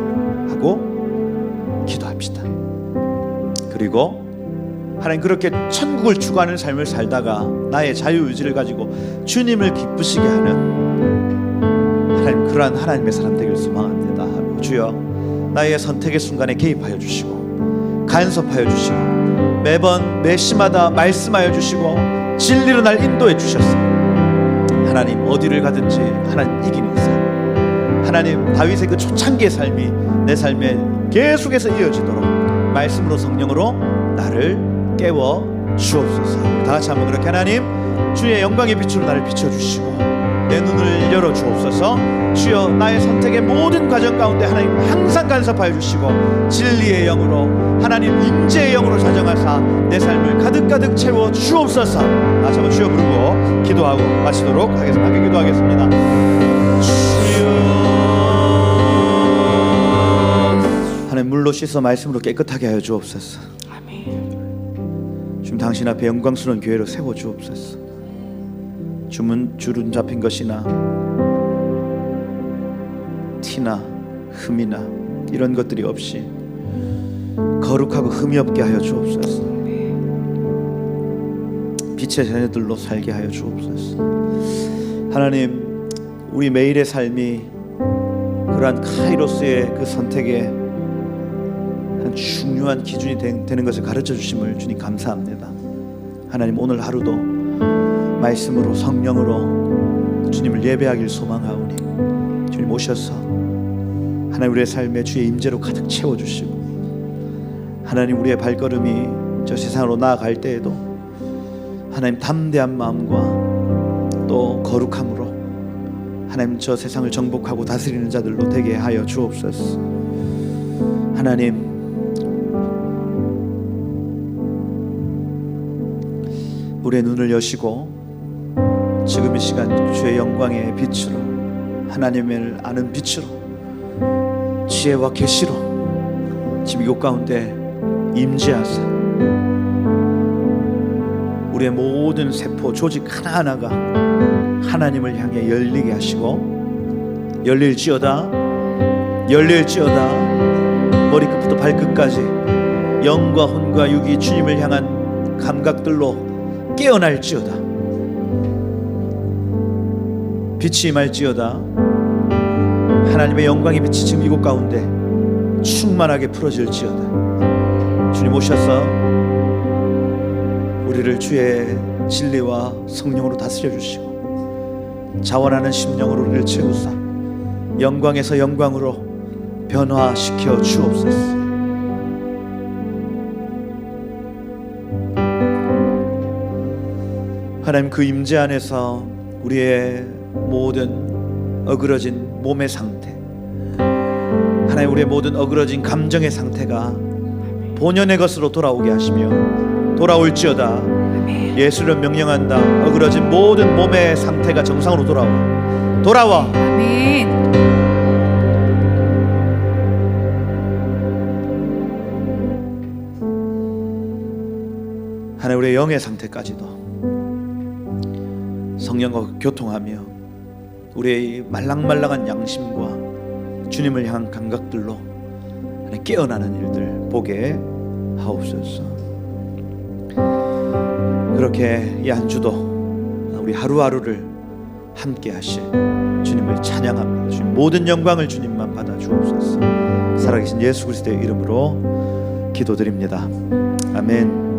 하고 기도합시다. 그리고 하나님 그렇게 천국을 추구하는 삶을 살다가 나의 자유의지를 가지고 주님을 기쁘시게 하는 하나님 그러한 하나님의 사람 되기를 소망합니다 하고 주여 나의 선택의 순간에 개입하여 주시고 간섭하여 주시고 매번 매 시마다 말씀하여 주시고 진리로 날 인도해 주셔서 하나님 어디를 가든지 하나님 이기는 삶, 하나님 다윗의 그 초창기의 삶이 내 삶에 계속해서 이어지도록 말씀으로 성령으로 나를 깨워 주옵소서. 다 같이 한번 그렇게 하나님 주의 영광의 빛으로 나를 비춰주시고 내 눈을 열어 주옵소서. 주여 나의 선택의 모든 과정 가운데 하나님 항상 간섭하여 주시고 진리의 영으로 하나님 임재의 영으로 자정하사 내 삶을 가득가득 채워 주옵소서. 다시 한번 주여 부르고 기도하고 마치도록 하겠습니다. 함께 기도하겠습니다. 주여 하나님 물로 씻어 말씀으로 깨끗하게 하여 주옵소서. 지금 당신 앞에 영광스러운 교회로 세워 주옵소서. 주름 잡힌 것이나 티나 흠이나 이런 것들이 없이 거룩하고 흠이 없게 하여 주옵소서. 빛의 자녀들로 살게 하여 주옵소서. 하나님 우리 매일의 삶이 그러한 카이로스의 그 선택의 한 중요한 기준이 되는 것을 가르쳐 주심을 주님 감사합니다. 하나님 오늘 하루도 말씀으로 성령으로 주님을 예배하길 소망하오니 주님 오셔서 하나님 우리의 삶에 주의 임재로 가득 채워주시고 하나님 우리의 발걸음이 저 세상으로 나아갈 때에도 하나님 담대한 마음과 또 거룩함으로 하나님 저 세상을 정복하고 다스리는 자들로 되게 하여 주옵소서. 하나님 우리의 눈을 여시고 지금 이 시간 주의 영광의 빛으로 하나님을 아는 빛으로 지혜와 계시로 지금 이곳 가운데 임재하사 우리의 모든 세포 조직 하나하나가 하나님을 향해 열리게 하시고 열릴지어다 머리끝부터 발끝까지 영과 혼과 육이 주님을 향한 감각들로 깨어날지어다. 빛이 임할지어다. 하나님의 영광의 빛이 지금 이곳 가운데 충만하게 풀어질지어다. 주님 오셔서 우리를 주의 진리와 성령으로 다스려 주시고 자원하는 심령으로 우리를 채우사 영광에서 영광으로 변화시켜 주옵소서. 하나님 그 임재 안에서 우리의 모든 어그러진 몸의 상태, 하나님 우리의 모든 어그러진 감정의 상태가 본연의 것으로 돌아오게 하시며 돌아올지어다. 예수를 명령한다. 어그러진 모든 몸의 상태가 정상으로 돌아와. 아멘. 하나님 우리의 영의 상태까지도 성령과 교통하며 우리의 말랑말랑한 양심과 주님을 향한 감각들로 깨어나는 일들 보게 하옵소서. 그렇게 이 한 주도 우리 하루하루를 함께 하실 주님을 찬양합니다. 주님 모든 영광을 주님만 받아 주옵소서. 살아계신 예수 그리스도의 이름으로 기도드립니다. 아멘.